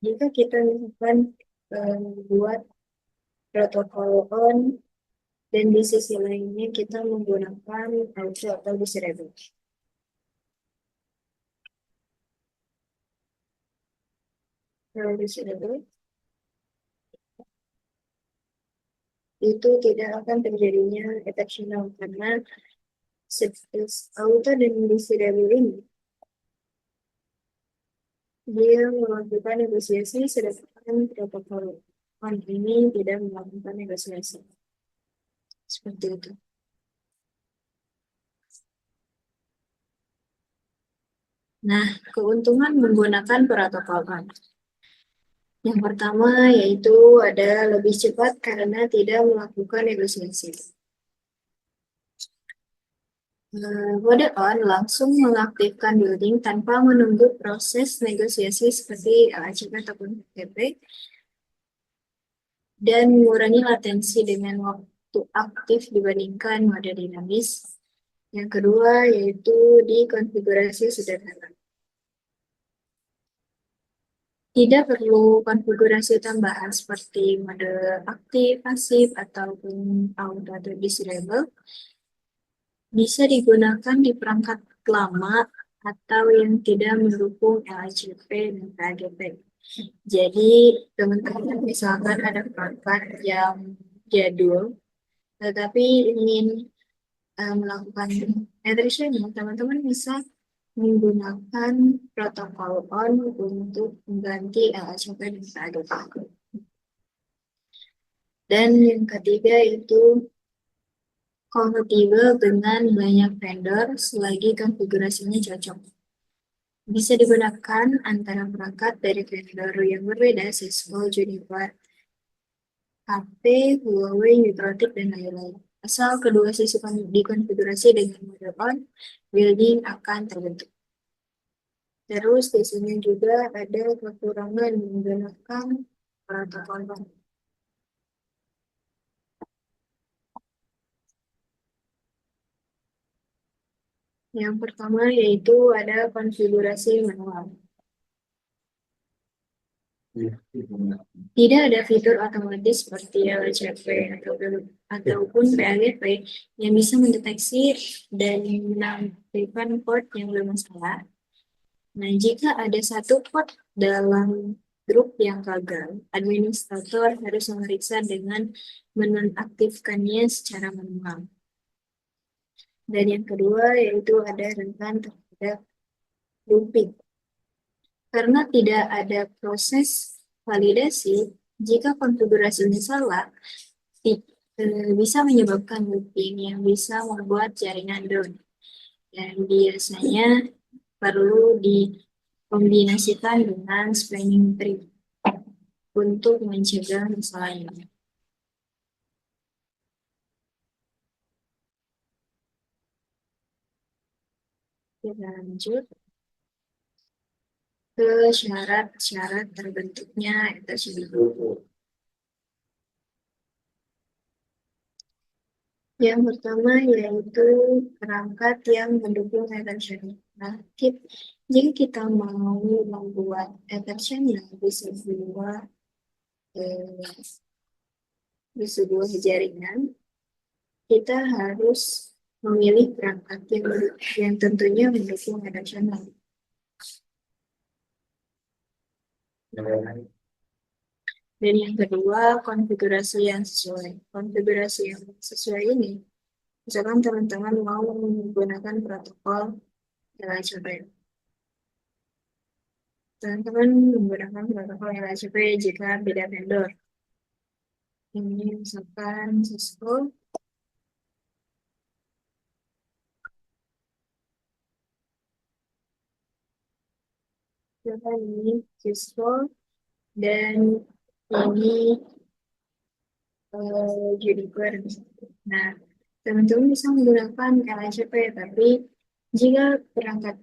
Speaker 3: Jika kita misalkan buat protokol on dan di sisi lainnya kita menggunakan auto atau disable. Kalau disable itu tidak akan terjadinya exceptional karena auto dan disable ini dia melakukan negosiasi, sedangkan protokol on ini tidak melakukan negosiasi. Seperti itu. Nah, keuntungan menggunakan protokol on. Yang pertama yaitu ada lebih cepat karena tidak melakukan negosiasi. Mode on langsung mengaktifkan building tanpa menunggu proses negosiasi seperti LACP ataupun PTP dan mengurangi latensi dengan waktu aktif dibandingkan mode dinamis. Yang kedua yaitu di konfigurasi sederhana. Tidak perlu konfigurasi tambahan seperti mode aktif, pasif, ataupun auto atau disable. Bisa digunakan di perangkat lama atau yang tidak mendukung LHCP dan PAGP. Jadi, teman-teman misalkan ada perangkat yang jadul, tetapi ingin melakukan attrition, teman-teman bisa menggunakan protokol on untuk mengganti LHCP dan PAGP. Dan yang ketiga itu kompatibel dengan banyak vendor selagi konfigurasinya cocok. Bisa digunakan antara perangkat dari vendor yang berbeda, Cisco, Juniper, HP, Huawei, Nutrotic, dan lain-lain. Asal kedua sisi dikonfigurasi dengan mode on, building akan terbentuk. Terus di sini juga ada kekurangan menggunakan protokol on. Yang pertama yaitu ada konfigurasi manual. Tidak ada fitur otomatis seperti LHCP ataupun PAGP yang bisa mendeteksi dan menaktifkan port yang bermasalah. Nah, jika ada satu port dalam grup yang gagal, administrator harus memeriksa dengan menonaktifkannya secara manual. Dan yang kedua yaitu ada rentan terhadap looping. Karena tidak ada proses validasi, jika konfigurasinya salah, bisa menyebabkan looping yang bisa membuat jaringan down. Dan biasanya perlu dikombinasikan dengan spanning tree untuk mencegah masalah ini. Kita lanjut ke syarat-syarat terbentuknya attachment. Yang pertama yaitu perangkat yang mendukung attention. Nah, jika kita mau membuat attention eh, di sebuah jaringan, kita harus memilih perangkat yang tentunya mendukung attention. Dan yang kedua, konfigurasi yang sesuai. Konfigurasi yang sesuai ini, misalkan teman-teman mau menggunakan protokol LHCP. Teman-teman menggunakan protokol LHCP jika beda vendor. Ini misalkan Cisco. Misalkan ini Cisco. Dan ini Juniper. Nah, teman-teman bisa menggunakan LHCP, tapi jika perangkat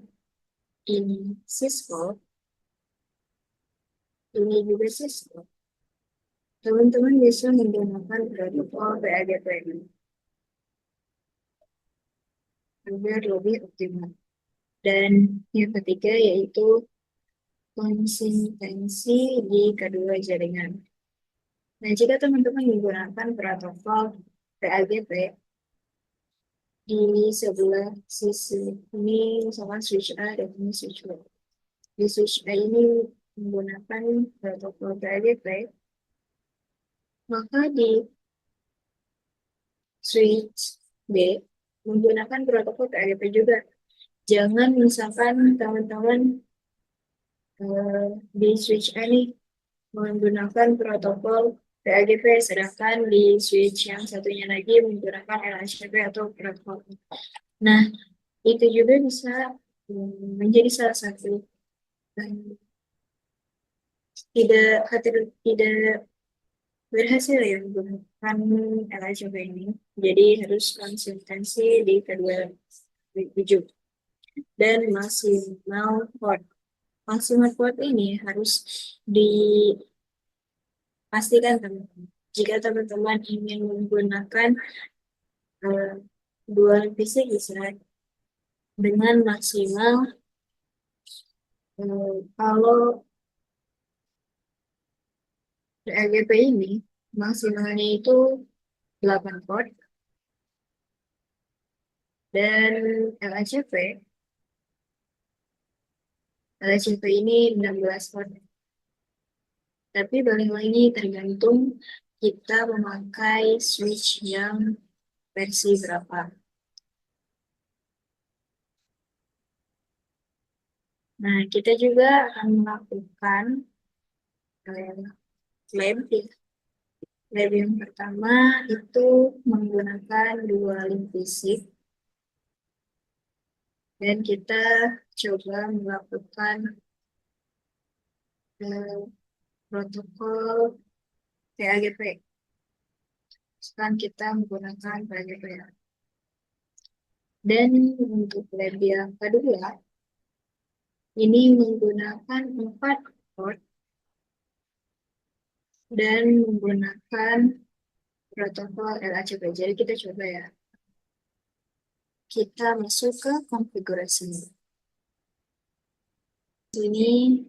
Speaker 3: ini Cisco, ini juga Cisco, teman-teman bisa menggunakan protokol PAGP agar lebih optimal. Dan yang ketiga yaitu konsistensi di kedua jaringan. Nah, jika teman-teman menggunakan protokol PAGP di sebelah sisi ini, misalkan switch A dan ini switch B. Di switch A ini menggunakan protokol PAGP, maka di switch B menggunakan protokol PAGP juga. Jangan misalkan teman-teman di switch A nih menggunakan protokol PAGP, sedangkan di switch yang satunya lagi menggunakan LHCP atau protokol. Nah, itu juga bisa menjadi salah satu tidak berhasil ya menggunakan LHCP ini. Jadi harus konsistensi di kedua ujung. Dan maksimal port ini harus dipastikan teman-teman. Jika teman-teman ingin menggunakan dua PC bisa dengan maksimal kalau LGP ini maksimalnya itu 8 port dan LHCP ini 16 port. Tapi balik lagi tergantung kita memakai switch yang versi berapa. Nah, kita juga akan melakukan lab. Lab yang pertama itu menggunakan dua link fisik. Dan kita coba melakukan protokol PAGP. Sekarang kita menggunakan PAGP. Dan untuk lab yang kedua, ini menggunakan 4 port dan menggunakan protokol LHCP. Jadi kita coba ya. Kita masuk ke konfigurasi. Ini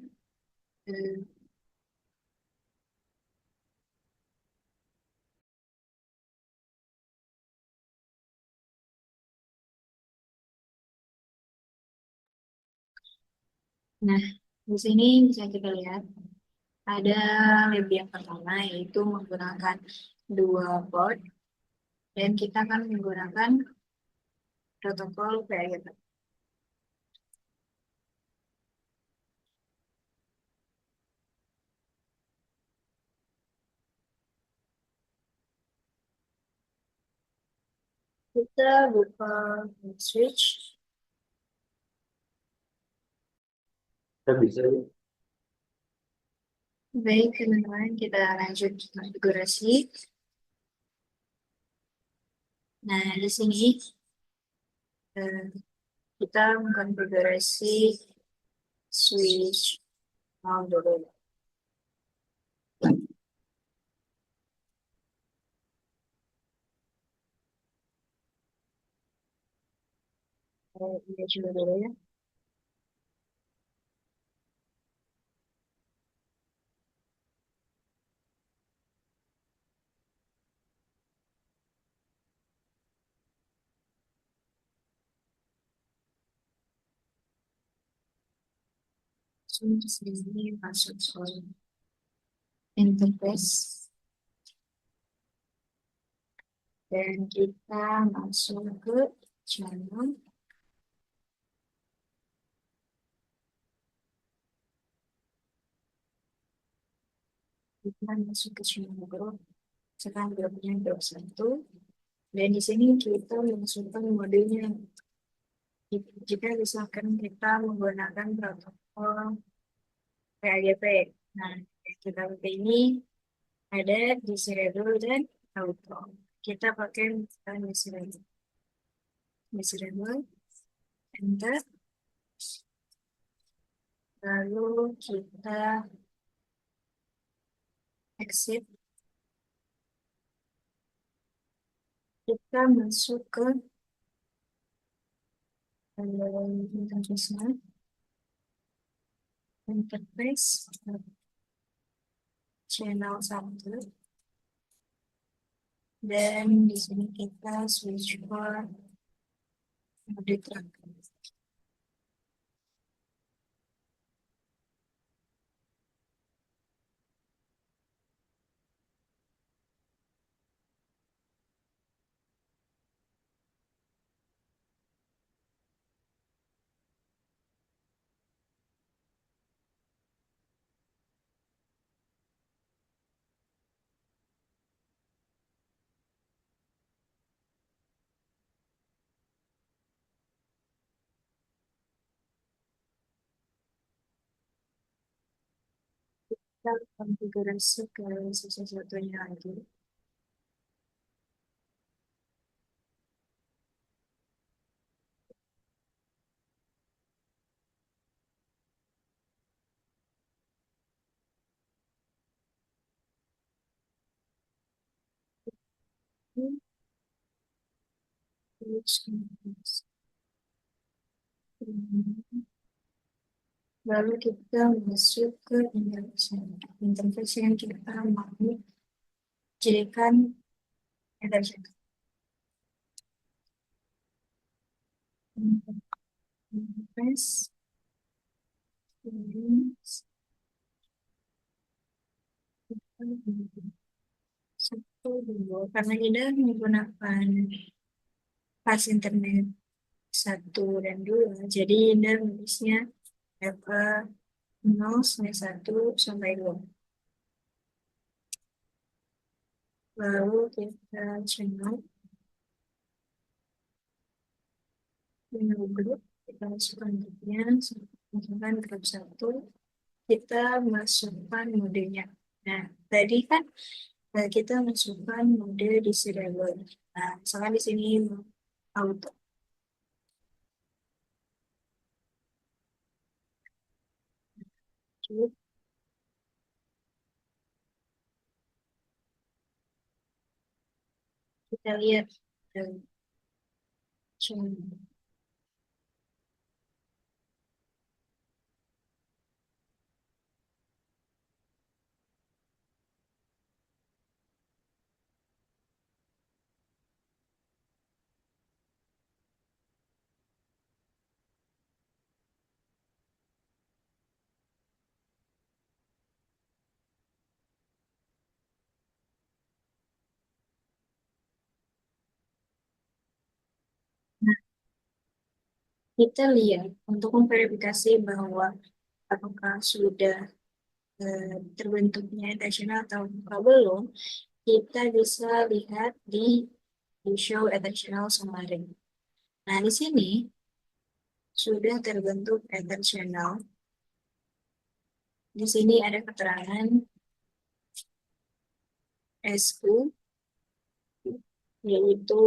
Speaker 3: nah, di sini bisa kita lihat ada lab yang pertama yaitu menggunakan dua port dan kita akan menggunakan protokol PAGP. Kita buka switch. Baik, teman-teman, kita lanjut konfigurasi. Nah, di sini kita mengkonfigurasi switch mount dulu. Iya juga dulu ya. Terus di sini masuk soal interface dan kita masuk ke channel. Kita masuk ke channel group. Sekarang grupnya grup 1. Dan di sini kita masukkan modenya. Jika misalkan kita menggunakan protokol PAGP. Nah, kita pakai ini ada disable dan auto. Kita pakai disable, enter. Lalu kita exit. Kita masuk ke interface channel 1 dan di sini kita switch ke mode tracker. Kita konfigurasi ke sisi satunya lagi. Lalu kita masuk ke interface yang kita mau jadikan interface. Interface ini satu dulu karena kita menggunakan pas internet 1 dan 2, jadi ini nulisnya level 0/1 sampai 2. Lalu kita channel grup, kita masukkan grupnya, masukkan grup 1, kita masukkan modenya. Nah, tadi kan kita masukkan mode disable. Nah, misalkan di sini auto. Kita lihat channel. Nah, kita lihat untuk memverifikasi bahwa apakah sudah terbentuknya attentional atau belum, kita bisa lihat di show attentional summary. Nah, di sini sudah terbentuk attentional. Di sini ada keterangan SU, yaitu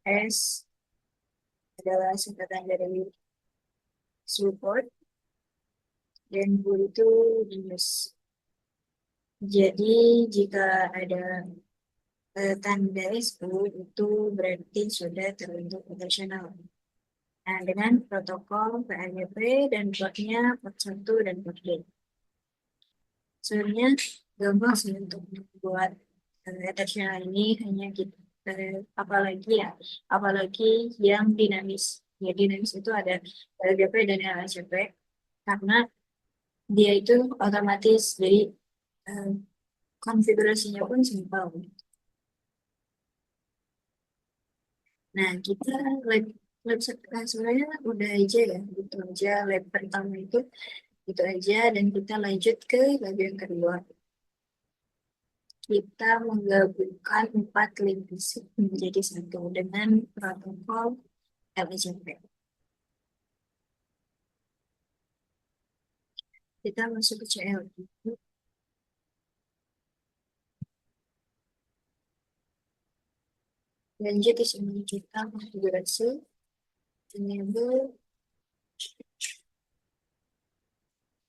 Speaker 3: S adalah singkatan dari support, dan Bu itu use. Jadi jika ada tanda SU itu berarti sudah terbentuk attentional. Nah, dengan protokol PAGP dan portnya port 1 dan port D. Sebenarnya gampang sih untuk membuat attachment ini, hanya gitu. Apalagi yang dinamis. Ya, dinamis itu ada LGP dan LHCP karena dia itu otomatis, jadi konfigurasinya pun simpel. Nah, kita lab sebenarnya udah aja ya, gitu aja lab pertama itu aja, dan kita lanjut ke lab yang kedua. Kita menggabungkan 4 link fisik menjadi satu dengan protokol LHCP. Kita masuk ke CLI. Lanjut di sini kita konfigurasi enable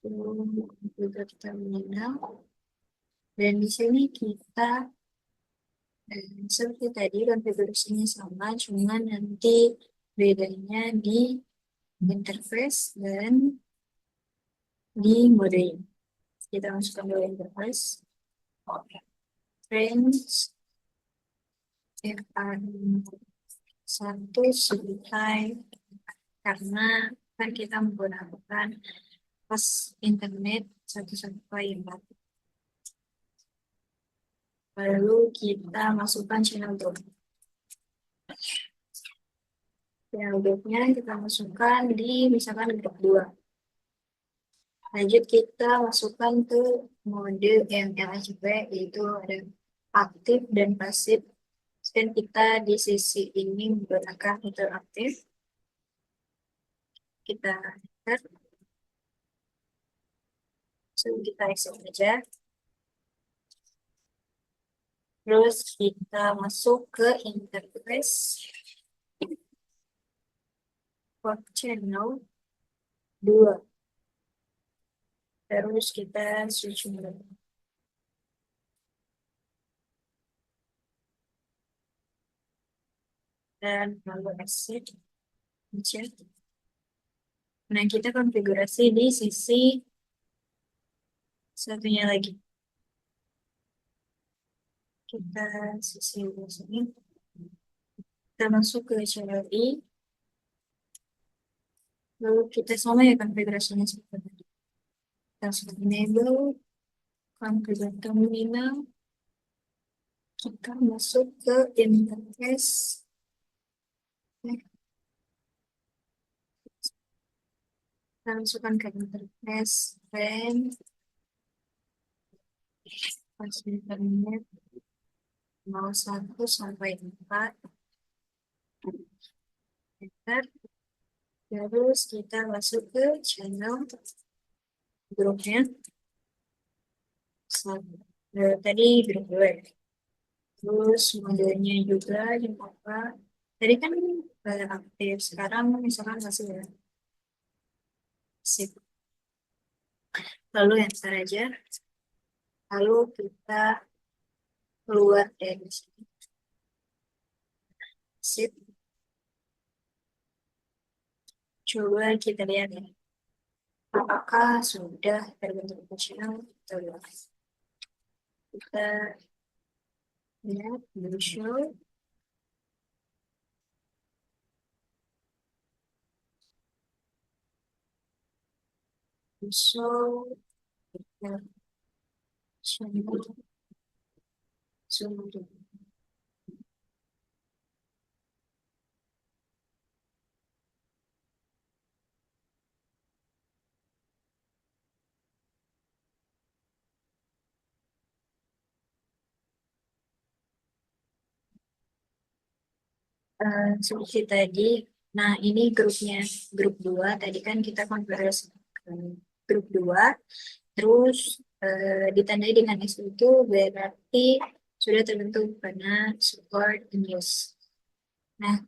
Speaker 3: komputer terminal, dan di sini kita seperti tadi konfigurasinya sama, cuma nanti bedanya di interface dan di mode. Kita masukkan dulu interface. Range FR1 sebagai, karena kan kita menggunakan pas internet 114. Lalu kita masukkan channel drop. Channel dropnya kita masukkan di misalkan grup 2. Lanjut kita masukkan ke mode LHCP, yaitu ada aktif dan pasif. Dan kita di sisi ini menggunakan interaktif. Kita enter. So, kita exit aja. Terus kita masuk ke interface port channel 2. Terus kita switch mode. Dan lalu exit. Chat. Nah, kita konfigurasi di sisi satunya lagi. Kita sisi sini. Kita masuk ke CLI. Lalu kita sama ya konfigurasinya seperti tadi. Kita masuk enable, configure terminal. Kita masuk ke interface. Kita masukkan ke interface range internet 01 sampai 4. Enter. Terus kita masuk ke channel grupnya. Tadi grup 2. Terus modelnya juga yang apa? Tadi kan aktif, sekarang misalkan masih ya. Sip. Lalu enter aja. Lalu kita keluar dari sini. Sip. Coba kita lihat ya. Apakah sudah terbentuk channel atau belum? Kita lihat dulu show. Show. Seperti tadi, nah ini grupnya, grup 2, tadi kan kita konfigurasi grup 2, terus ditandai dengan SU itu berarti sudah terbentuk karena support and use. Nah,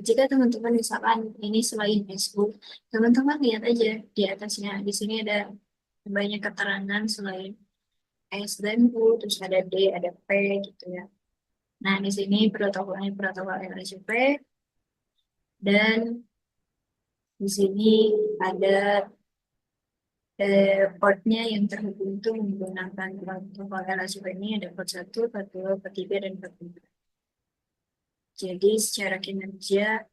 Speaker 3: jika teman-teman misalkan ini selain SU, teman-teman lihat aja di atasnya, di sini ada banyak keterangan selain S dan U, terus ada D, ada P gitu ya. Nah, di sini protokolnya protokol LHCP dan Di sini ada portnya yang terhubung itu menggunakan protokol LHCP ini ada port 1, port 2, port 3, dan port 4. Jadi secara kinerja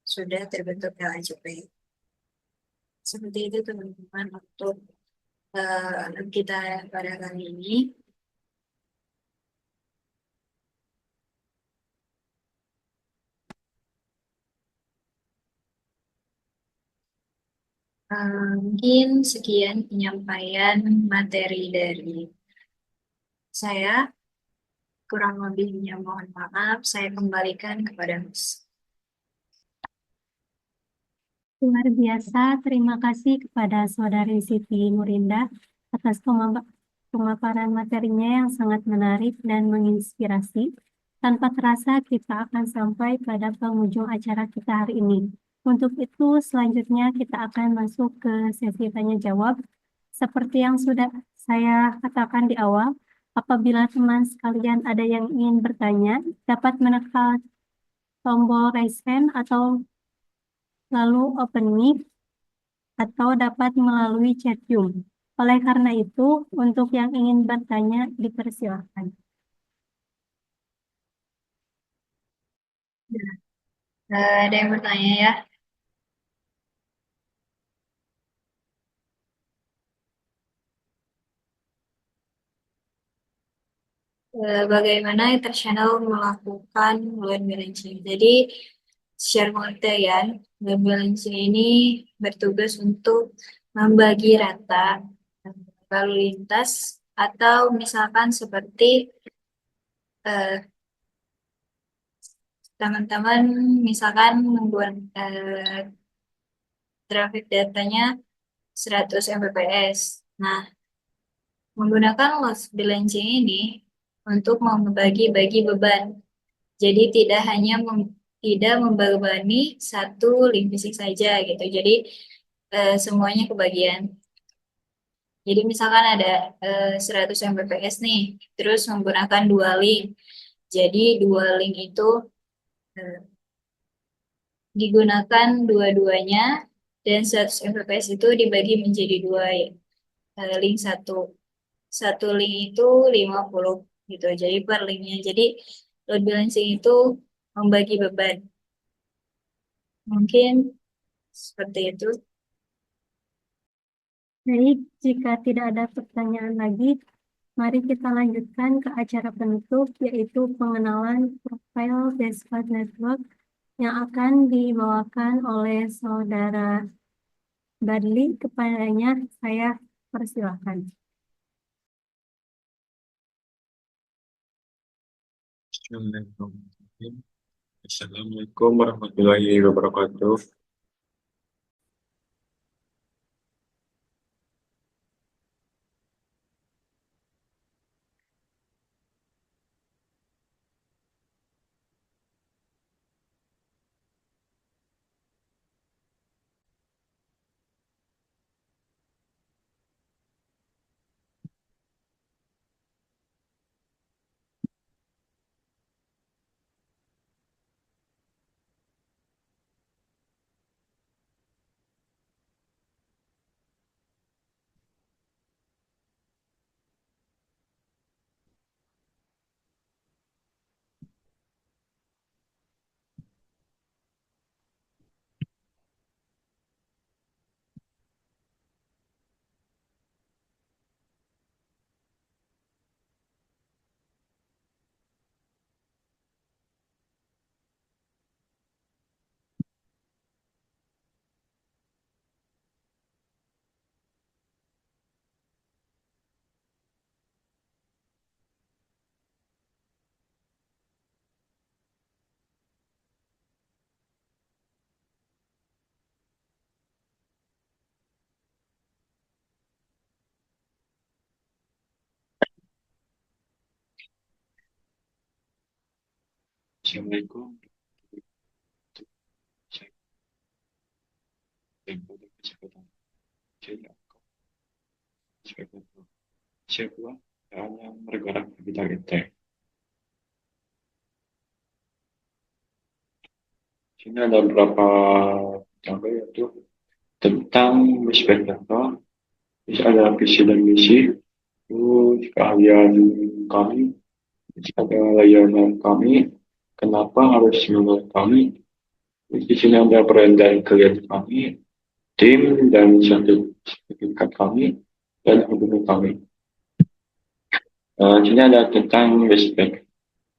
Speaker 3: sudah terbentuk LHCP. Seperti itu teman-teman untuk kita pada kali ini. Mungkin sekian penyampaian materi dari saya. Kurang lebihnya mohon maaf, saya kembalikan kepada Mas.
Speaker 1: Luar biasa, terima kasih kepada Saudari Siti Nurinda atas pemaparan materinya yang sangat menarik dan menginspirasi. Tanpa terasa, kita akan sampai pada penghujung acara kita hari ini. Untuk itu, selanjutnya kita akan masuk ke sesi tanya-jawab. Seperti yang sudah saya katakan di awal, apabila teman sekalian ada yang ingin bertanya, dapat menekan tombol raise hand atau lalu open mic atau dapat melalui chat Zoom. Oleh karena itu, untuk yang ingin bertanya, dipersilakan.
Speaker 3: Ada yang bertanya ya? Bagaimana internasional melakukan load balancing? Jadi, secara pengertian, load balancing ini bertugas untuk membagi rata lalu lintas atau misalkan seperti teman-teman misalkan membuat traffic datanya 100 Mbps. Nah, menggunakan load balancing ini untuk membagi-bagi beban. Jadi tidak hanya tidak membebani satu link fisik saja gitu. Jadi semuanya kebagian. Jadi misalkan ada 100 Mbps nih, terus menggunakan dua link. Jadi dua link itu eh, digunakan dua-duanya dan 100 Mbps itu dibagi menjadi dua link satu. Satu link itu 50 gitu. Jadi per linknya. Jadi load balancing itu membagi beban. Mungkin seperti itu.
Speaker 1: Baik, jika tidak ada pertanyaan lagi, mari kita lanjutkan ke acara penutup, yaitu pengenalan profil Desktop Network yang akan dibawakan oleh Saudara Badli. Kepadanya saya persilahkan.
Speaker 4: Assalamualaikum warahmatullahi wabarakatuh. Assalamualaikum. Siapa yang bergerak di bidang IT? Sini ada beberapa pertama yaitu tentang Misbah Data, terus ada visi dan misi, terus keahlian kami, terus ada layanan kami, kenapa harus menurut kami, terus di sini ada peran dan klien kami, tim dan sertifikat kami, dan hubungan kami. Sini ada tentang Westpac.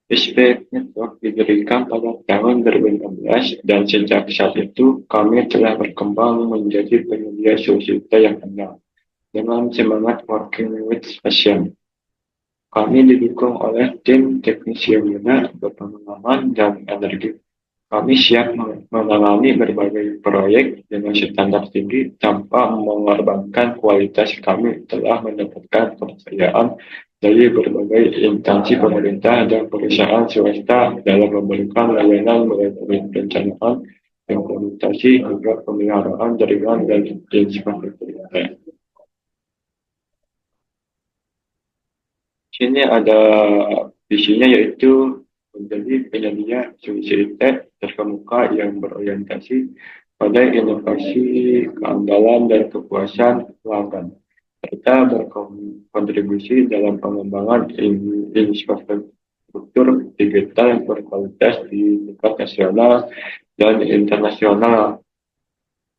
Speaker 4: Westpac Network didirikan pada tahun 2016 dan sejak saat itu kami telah berkembang menjadi penyedia solusi yang andal dengan semangat working with passion. Kami didukung oleh tim teknisi yang muda, berpengalaman, dan energi. Kami siap mengalami berbagai proyek dengan standar tinggi tanpa mengorbankan kualitas. Kami telah mendapatkan kepercayaan dari berbagai instansi pemerintah dan perusahaan swasta dalam memberikan layanan mulai dari perencanaan, implementasi, hingga pemeliharaan jaringan dan infrastruktur. Sini ada visinya yaitu menjadi penyedia solusi IT terkemuka yang berorientasi pada inovasi, keandalan, dan kepuasan pelanggan, serta berkontribusi dalam pengembangan infrastruktur digital yang berkualitas di tingkat nasional dan internasional.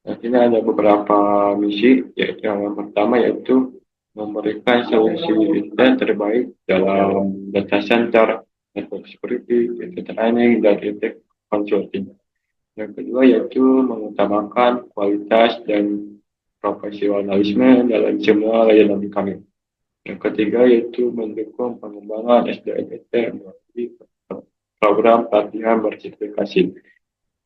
Speaker 4: Nah, ini ada beberapa misi, yaitu yang pertama yaitu memberikan solusi IT terbaik dalam data center, network security, data training, dan IT consulting. Yang kedua yaitu mengutamakan kualitas dan profesionalisme dalam semua layanan kami. Yang ketiga yaitu mendukung pengembangan SDM IT melalui program pelatihan bersertifikasi.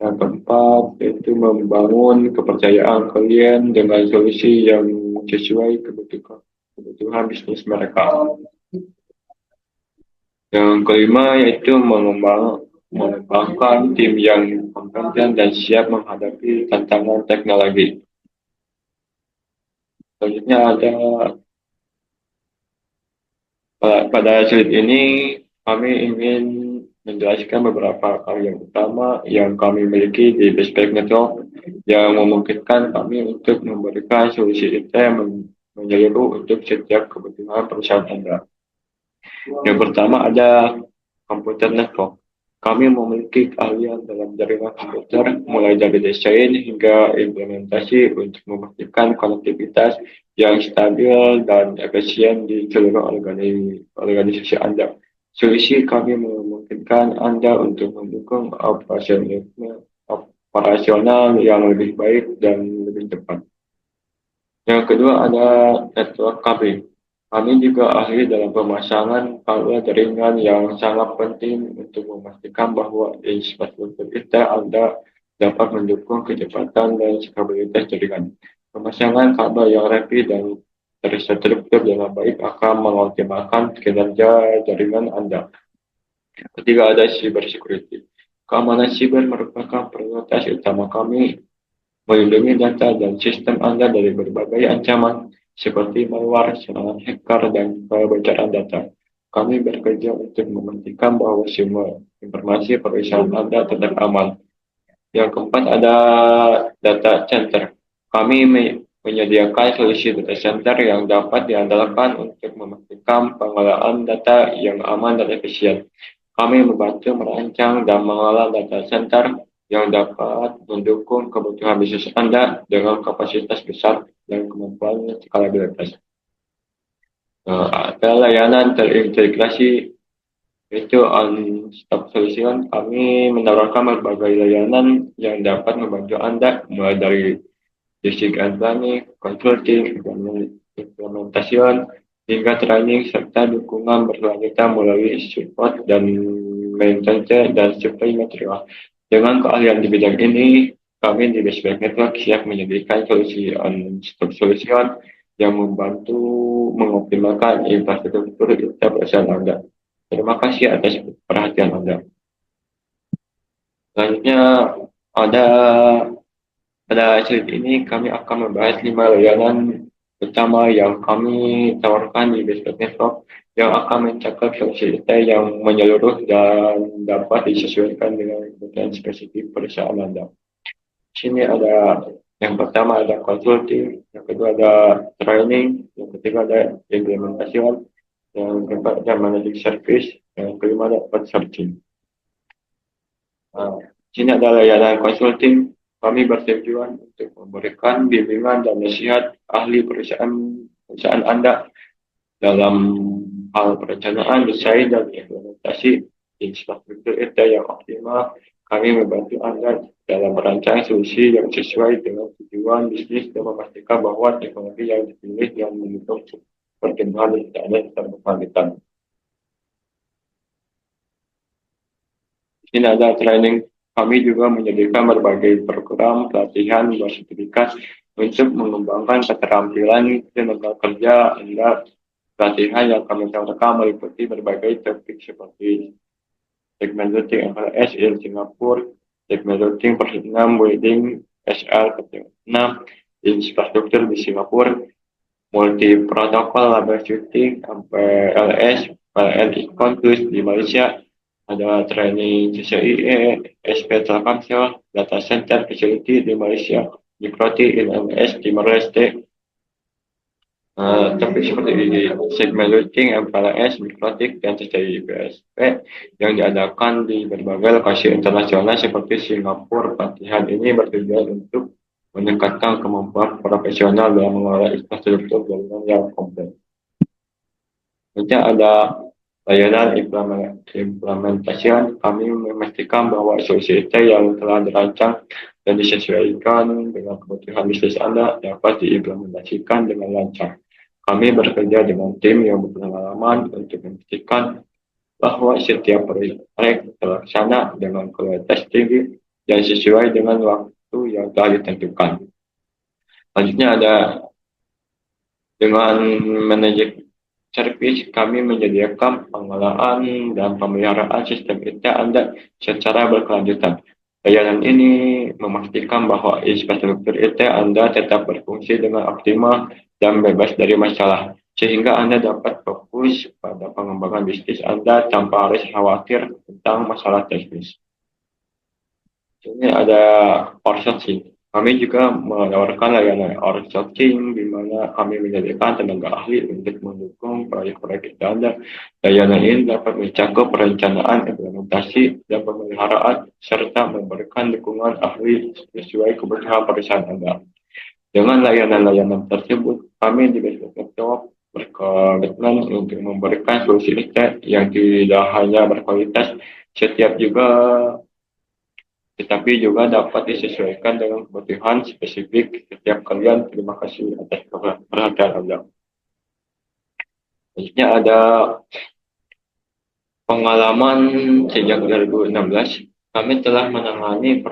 Speaker 4: Yang keempat yaitu membangun kepercayaan klien dengan solusi yang sesuai kebutuhan bisnis mereka. Yang kelima yaitu mengembangkan tim yang kompeten dan siap menghadapi tantangan teknologi. Selanjutnya ada pada slide ini kami ingin menjelaskan beberapa karya utama yang kami miliki di Westpac Network yang memungkinkan kami untuk memberikan solusi IT menyeluruh untuk setiap kebutuhan perusahaan Anda. Yang pertama ada komputer network. Kami memiliki keahlian dalam jaringan komputer, mulai dari desain hingga implementasi untuk memastikan konektivitas yang stabil dan efisien di seluruh organisasi Anda. Solusi kami memungkinkan Anda untuk mendukung operasional yang lebih baik dan lebih cepat. Yang kedua ada network kami. Kami juga ahli dalam pemasangan kabel jaringan yang sangat penting untuk memastikan bahwa infrastruktur kita Anda dapat mendukung kecepatan dan stabilitas jaringan. Pemasangan kabel yang rapi dan terstruktur dengan baik akan mengoptimalkan kinerja jaringan Anda. Ketiga ada cyber security. Keamanan siber merupakan prioritas utama kami, melindungi data dan sistem Anda dari berbagai ancaman seperti malware, serangan hacker, dan kebocoran data. Kami bekerja untuk memastikan bahwa semua informasi perusahaan Anda tetap aman. Yang keempat ada data center. Kami menyediakan solusi data center yang dapat diandalkan untuk memastikan pengelolaan data yang aman dan efisien. Kami membantu merancang dan mengelola data center yang dapat mendukung kebutuhan bisnis Anda dengan kapasitas besar dan kemampuan skalabilitas. Ada layanan terintegrasi yaitu on-stop solution. Kami menawarkan berbagai layanan yang dapat membantu Anda mulai dari desain planning, consulting, implementasi, hingga training serta dukungan berkelanjutan melalui support dan maintenance dan supply material. Dengan keahlian di bidang ini, kami di Westpac Network siap menyediakan solusi on-stop solution yang membantu mengoptimalkan infrastruktur kita perusahaan Anda. Terima kasih atas perhatian Anda. Selanjutnya pada slide ini kami akan membahas 5 layanan utama yang kami tawarkan di Westpac Network yang akan mencakup solusi IT yang menyeluruh dan dapat disesuaikan dengan kebutuhan spesifik perusahaan Anda. Sini ada yang pertama ada consulting, yang kedua ada training, yang ketiga ada implementation, yang keempat ada managing service, yang kelima ada consulting. Sini ada layanan consulting. Kami bertujuan untuk memberikan bimbingan dan nasihat ahli perusahaan Anda dalam hal perencanaan, desain, dan implementasi infrastruktur IT yang optimal. Kami membantu Anda dalam merancang solusi yang sesuai dengan tujuan bisnis dan memastikan bahwa teknologi yang dipilih yang mendukung perkembangan internet dan berkelanjutan. Ini ada training. Kami juga menyediakan berbagai program pelatihan bersertifikat untuk mengembangkan keterampilan tenaga kerja Anda. Pelatihan yang kami tawarkan meliputi berbagai topik seperti segmen routing MPLS in Singapura, segmen routing Persistem Welding SL 6, infrastruktur di Singapura, multi protokol troubleshooting MPLS, PLN Icon di Malaysia, ada training CCIE, SP Telkomsel, data center facility di Malaysia, Mikroti in MS Timor Leste. Topik seperti segmen routing, MPLS, Mikrotik, dan CCIE PSP yang diadakan di berbagai lokasi internasional seperti Singapura. Pelatihan ini bertujuan untuk meningkatkan kemampuan profesional dalam mengelola infrastruktur jaringan yang kompleks. Selanjutnya ada layanan implementasi. Kami memastikan bahwa solusi IT yang telah dirancang dan disesuaikan dengan kebutuhan bisnis Anda dapat diimplementasikan dengan lancar. Kami bekerja dengan tim yang berpengalaman untuk memastikan bahwa setiap proyek terlaksana dengan kualitas tinggi dan sesuai dengan waktu yang telah ditentukan. Selanjutnya ada dengan manajer servis, kami menyediakan pengelolaan dan pemeliharaan sistem IT Anda secara berkelanjutan. Layanan ini memastikan bahwa infrastruktur IT Anda tetap berfungsi dengan optimal dan bebas dari masalah, sehingga Anda dapat fokus pada pengembangan bisnis Anda tanpa harus khawatir tentang masalah teknis. Ini ada outsourcing. Kami juga menawarkan layanan outsourcing di mana kami menyediakan tenaga ahli untuk mendukung proyek-proyek Anda. Layanan ini dapat mencakup perencanaan, implementasi, dan pemeliharaan serta memberikan dukungan ahli sesuai kebutuhan perusahaan Anda. Dengan layanan-layanan tersebut, kami di Business Network berkomitmen untuk memberikan solusi IT yang tidak hanya berkualitas, tetapi juga dapat disesuaikan dengan kebutuhan spesifik setiap kalian. Terima kasih atas perhatian Anda. Selanjutnya ada pengalaman sejak 2016. Kami telah menangani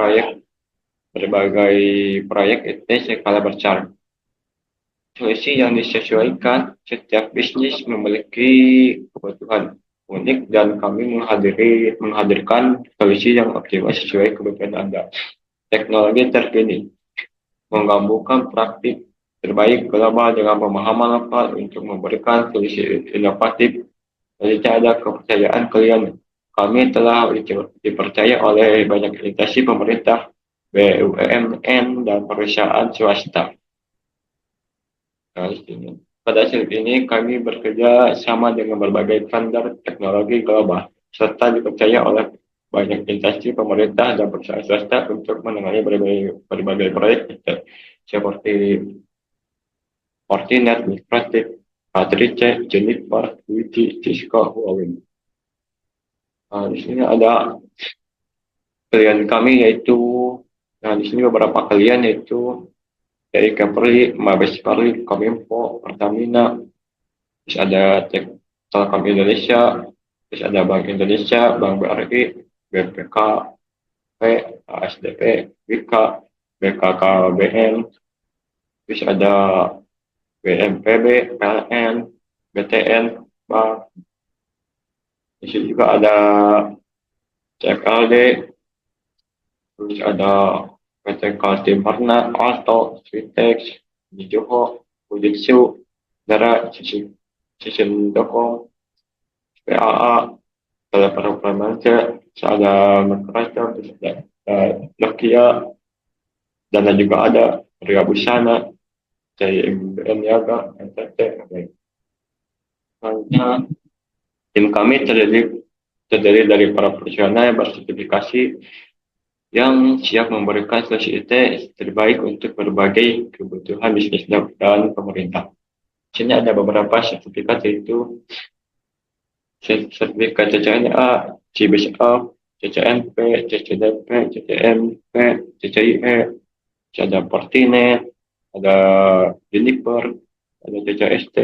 Speaker 4: berbagai proyek IT skala besar. Solusi yang disesuaikan, setiap bisnis memiliki kebutuhan unik dan kami menghadirkan solusi yang optimal sesuai kebutuhan Anda. Teknologi terkini menggabungkan praktik terbaik global dengan pemahaman lokal untuk memberikan solusi inovatif. Selanjutnya ada kepercayaan klien. Kami telah dipercaya oleh banyak instansi pemerintah, BUMN, dan perusahaan swasta. Pada saat ini kami bekerja sama dengan berbagai vendor teknologi global serta dipercaya oleh banyak instansi pemerintah dan perusahaan swasta untuk menangani berbagai proyek seperti Fortinet, Mikrotik, Patrice, Juniper, Wiki, Cisco, Huawei. Di sini ada klien kami yaitu, di sini beberapa klien yaitu dari Capri, Mabes Polri, Kominfo, Pertamina, terus ada Telkom Indonesia, terus ada Bank Indonesia, Bank BRI, BPK, ASDP, WIKA, BKKBN, terus ada BNPB, PLN, BTN, Bank. Di sini juga ada CFLD, terus ada PT Kaltim Varna, Alto, Switex, Nijoho, Fujitsu, Dara, Sisindoko, PAA, Teleperformance, ada Microsoft, Nokia, dan juga ada Ria Busana, CIMB Niaga, NTT. Selanjutnya, tim kami terdiri dari para profesional yang bersertifikasi yang siap memberikan solusi IT terbaik untuk berbagai kebutuhan bisnis dan pemerintah. Di sini ada beberapa sertifikat, yaitu sertifikat CCNA, CBSA, CCNP, CCDP, CCMP, CCIE, ada Fortinet, ada Juniper, ada CCST,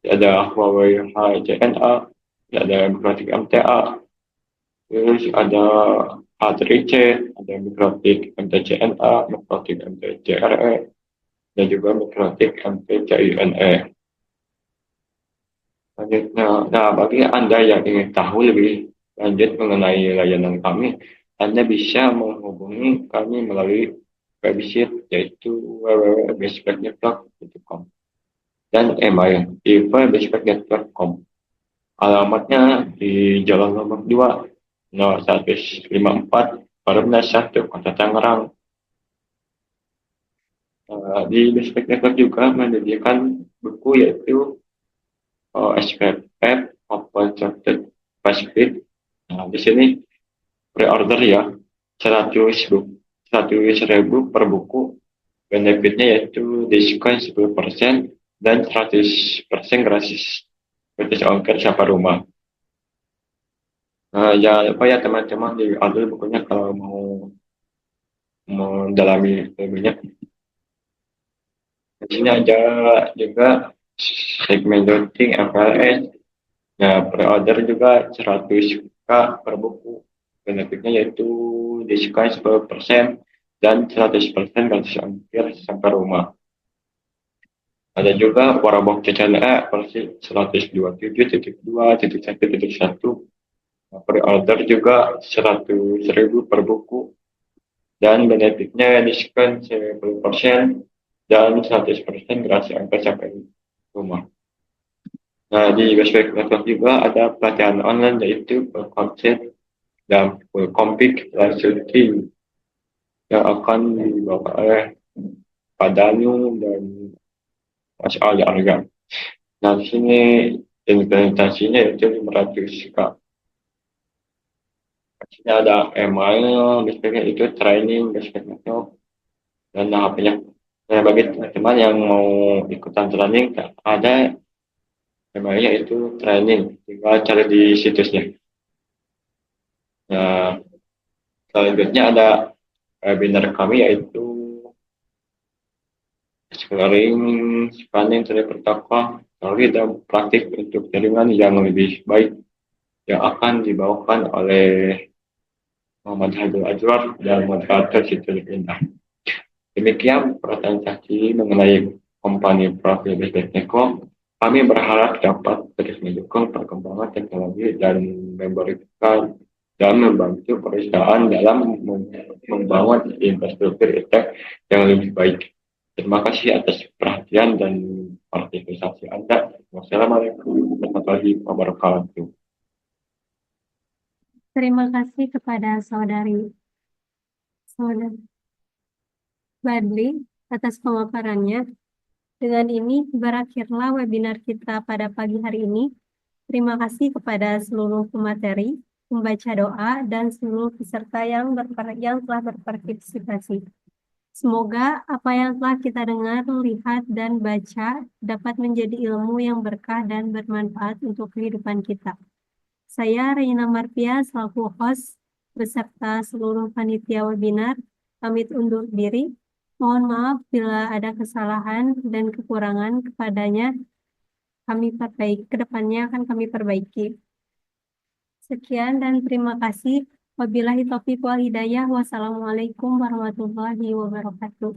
Speaker 4: ada Huawei HCNA, ada Mikrotik MTA, terus ada A3C, ada Mikrotik MTCNA, Mikrotik MTCRE, dan juga Mikrotik MTCINE. Nah, bagi Anda yang ingin tahu lebih lanjut mengenai layanan kami, Anda bisa menghubungi kami melalui website, yaitu www.bestbacknetwork.com, dan email info@bestbacknetwork.com. Alamatnya di Jalan Nomor 2, 0154, Perumnas 1, Kota Tangerang. Di Bestback Network juga menyediakan buku, yaitu SPF Open Source Pacific. Nah, di sini pre-order ya, 100.000 per buku. Benefitnya yaitu diskon 10% dan 100% gratis ongkir sampai rumah. Jangan lupa ya teman-teman, di order bukunya kalau mau mendalami lebihnya. Di sini ada juga segmen daunting FLS. Nah, pre-order juga 100k per buku. Benefitnya yaitu diskon 10% dan 100% gratis ongkir sampai rumah. Ada juga Warbox CCNA versi 127.2.1.1. Pre-order juga 100.000 per buku, dan benefitnya diskon 10% dan 100% gratis ongkir sampai rumah. Nah, di Bestback Network juga ada pelatihan online, yaitu full concept dan full config langsung team yang akan dibawa oleh Pak Danu dan Mas Ali Arga. Nah, di sini implementasinya yaitu 500k. Di sini ada email, Bestbacknya itu training Bestback Network, dan HP-nya. Nah, bagi teman-teman yang mau ikutan training, ada emailnya itu training, tinggal cari di situsnya. Nah, selanjutnya ada webinar kami, yaitu Exploring Spanning Protocol, teori dan praktik untuk jaringan yang lebih baik, yang akan dibawakan oleh Muhammad Haidul Azwar dan moderator Siti Indah. Demikian presentasi mengenai company profil Bestback Network. Kami berharap dapat terus mendukung perkembangan teknologi dan memberikan dan membantu perusahaan dalam membangun infrastruktur IT yang lebih baik. Terima kasih atas perhatian dan partisipasi Anda. Wassalamualaikum warahmatullahi wabarakatuh.
Speaker 1: Terima kasih kepada saudari Badli atas pemaparannya. Dengan ini berakhirlah webinar kita pada pagi hari ini. Terima kasih kepada seluruh pemateri, pembaca doa, dan seluruh peserta yang telah berpartisipasi. Semoga apa yang telah kita dengar, lihat, dan baca dapat menjadi ilmu yang berkah dan bermanfaat untuk kehidupan kita. Saya Reina Marpia selaku host beserta seluruh panitia webinar pamit undur diri. Mohon maaf bila ada kesalahan dan kekurangan kepadanya. Kedepannya akan kami perbaiki. Sekian dan terima kasih. Wabillahi taufiq wal hidayah. Wassalamualaikum warahmatullahi wabarakatuh.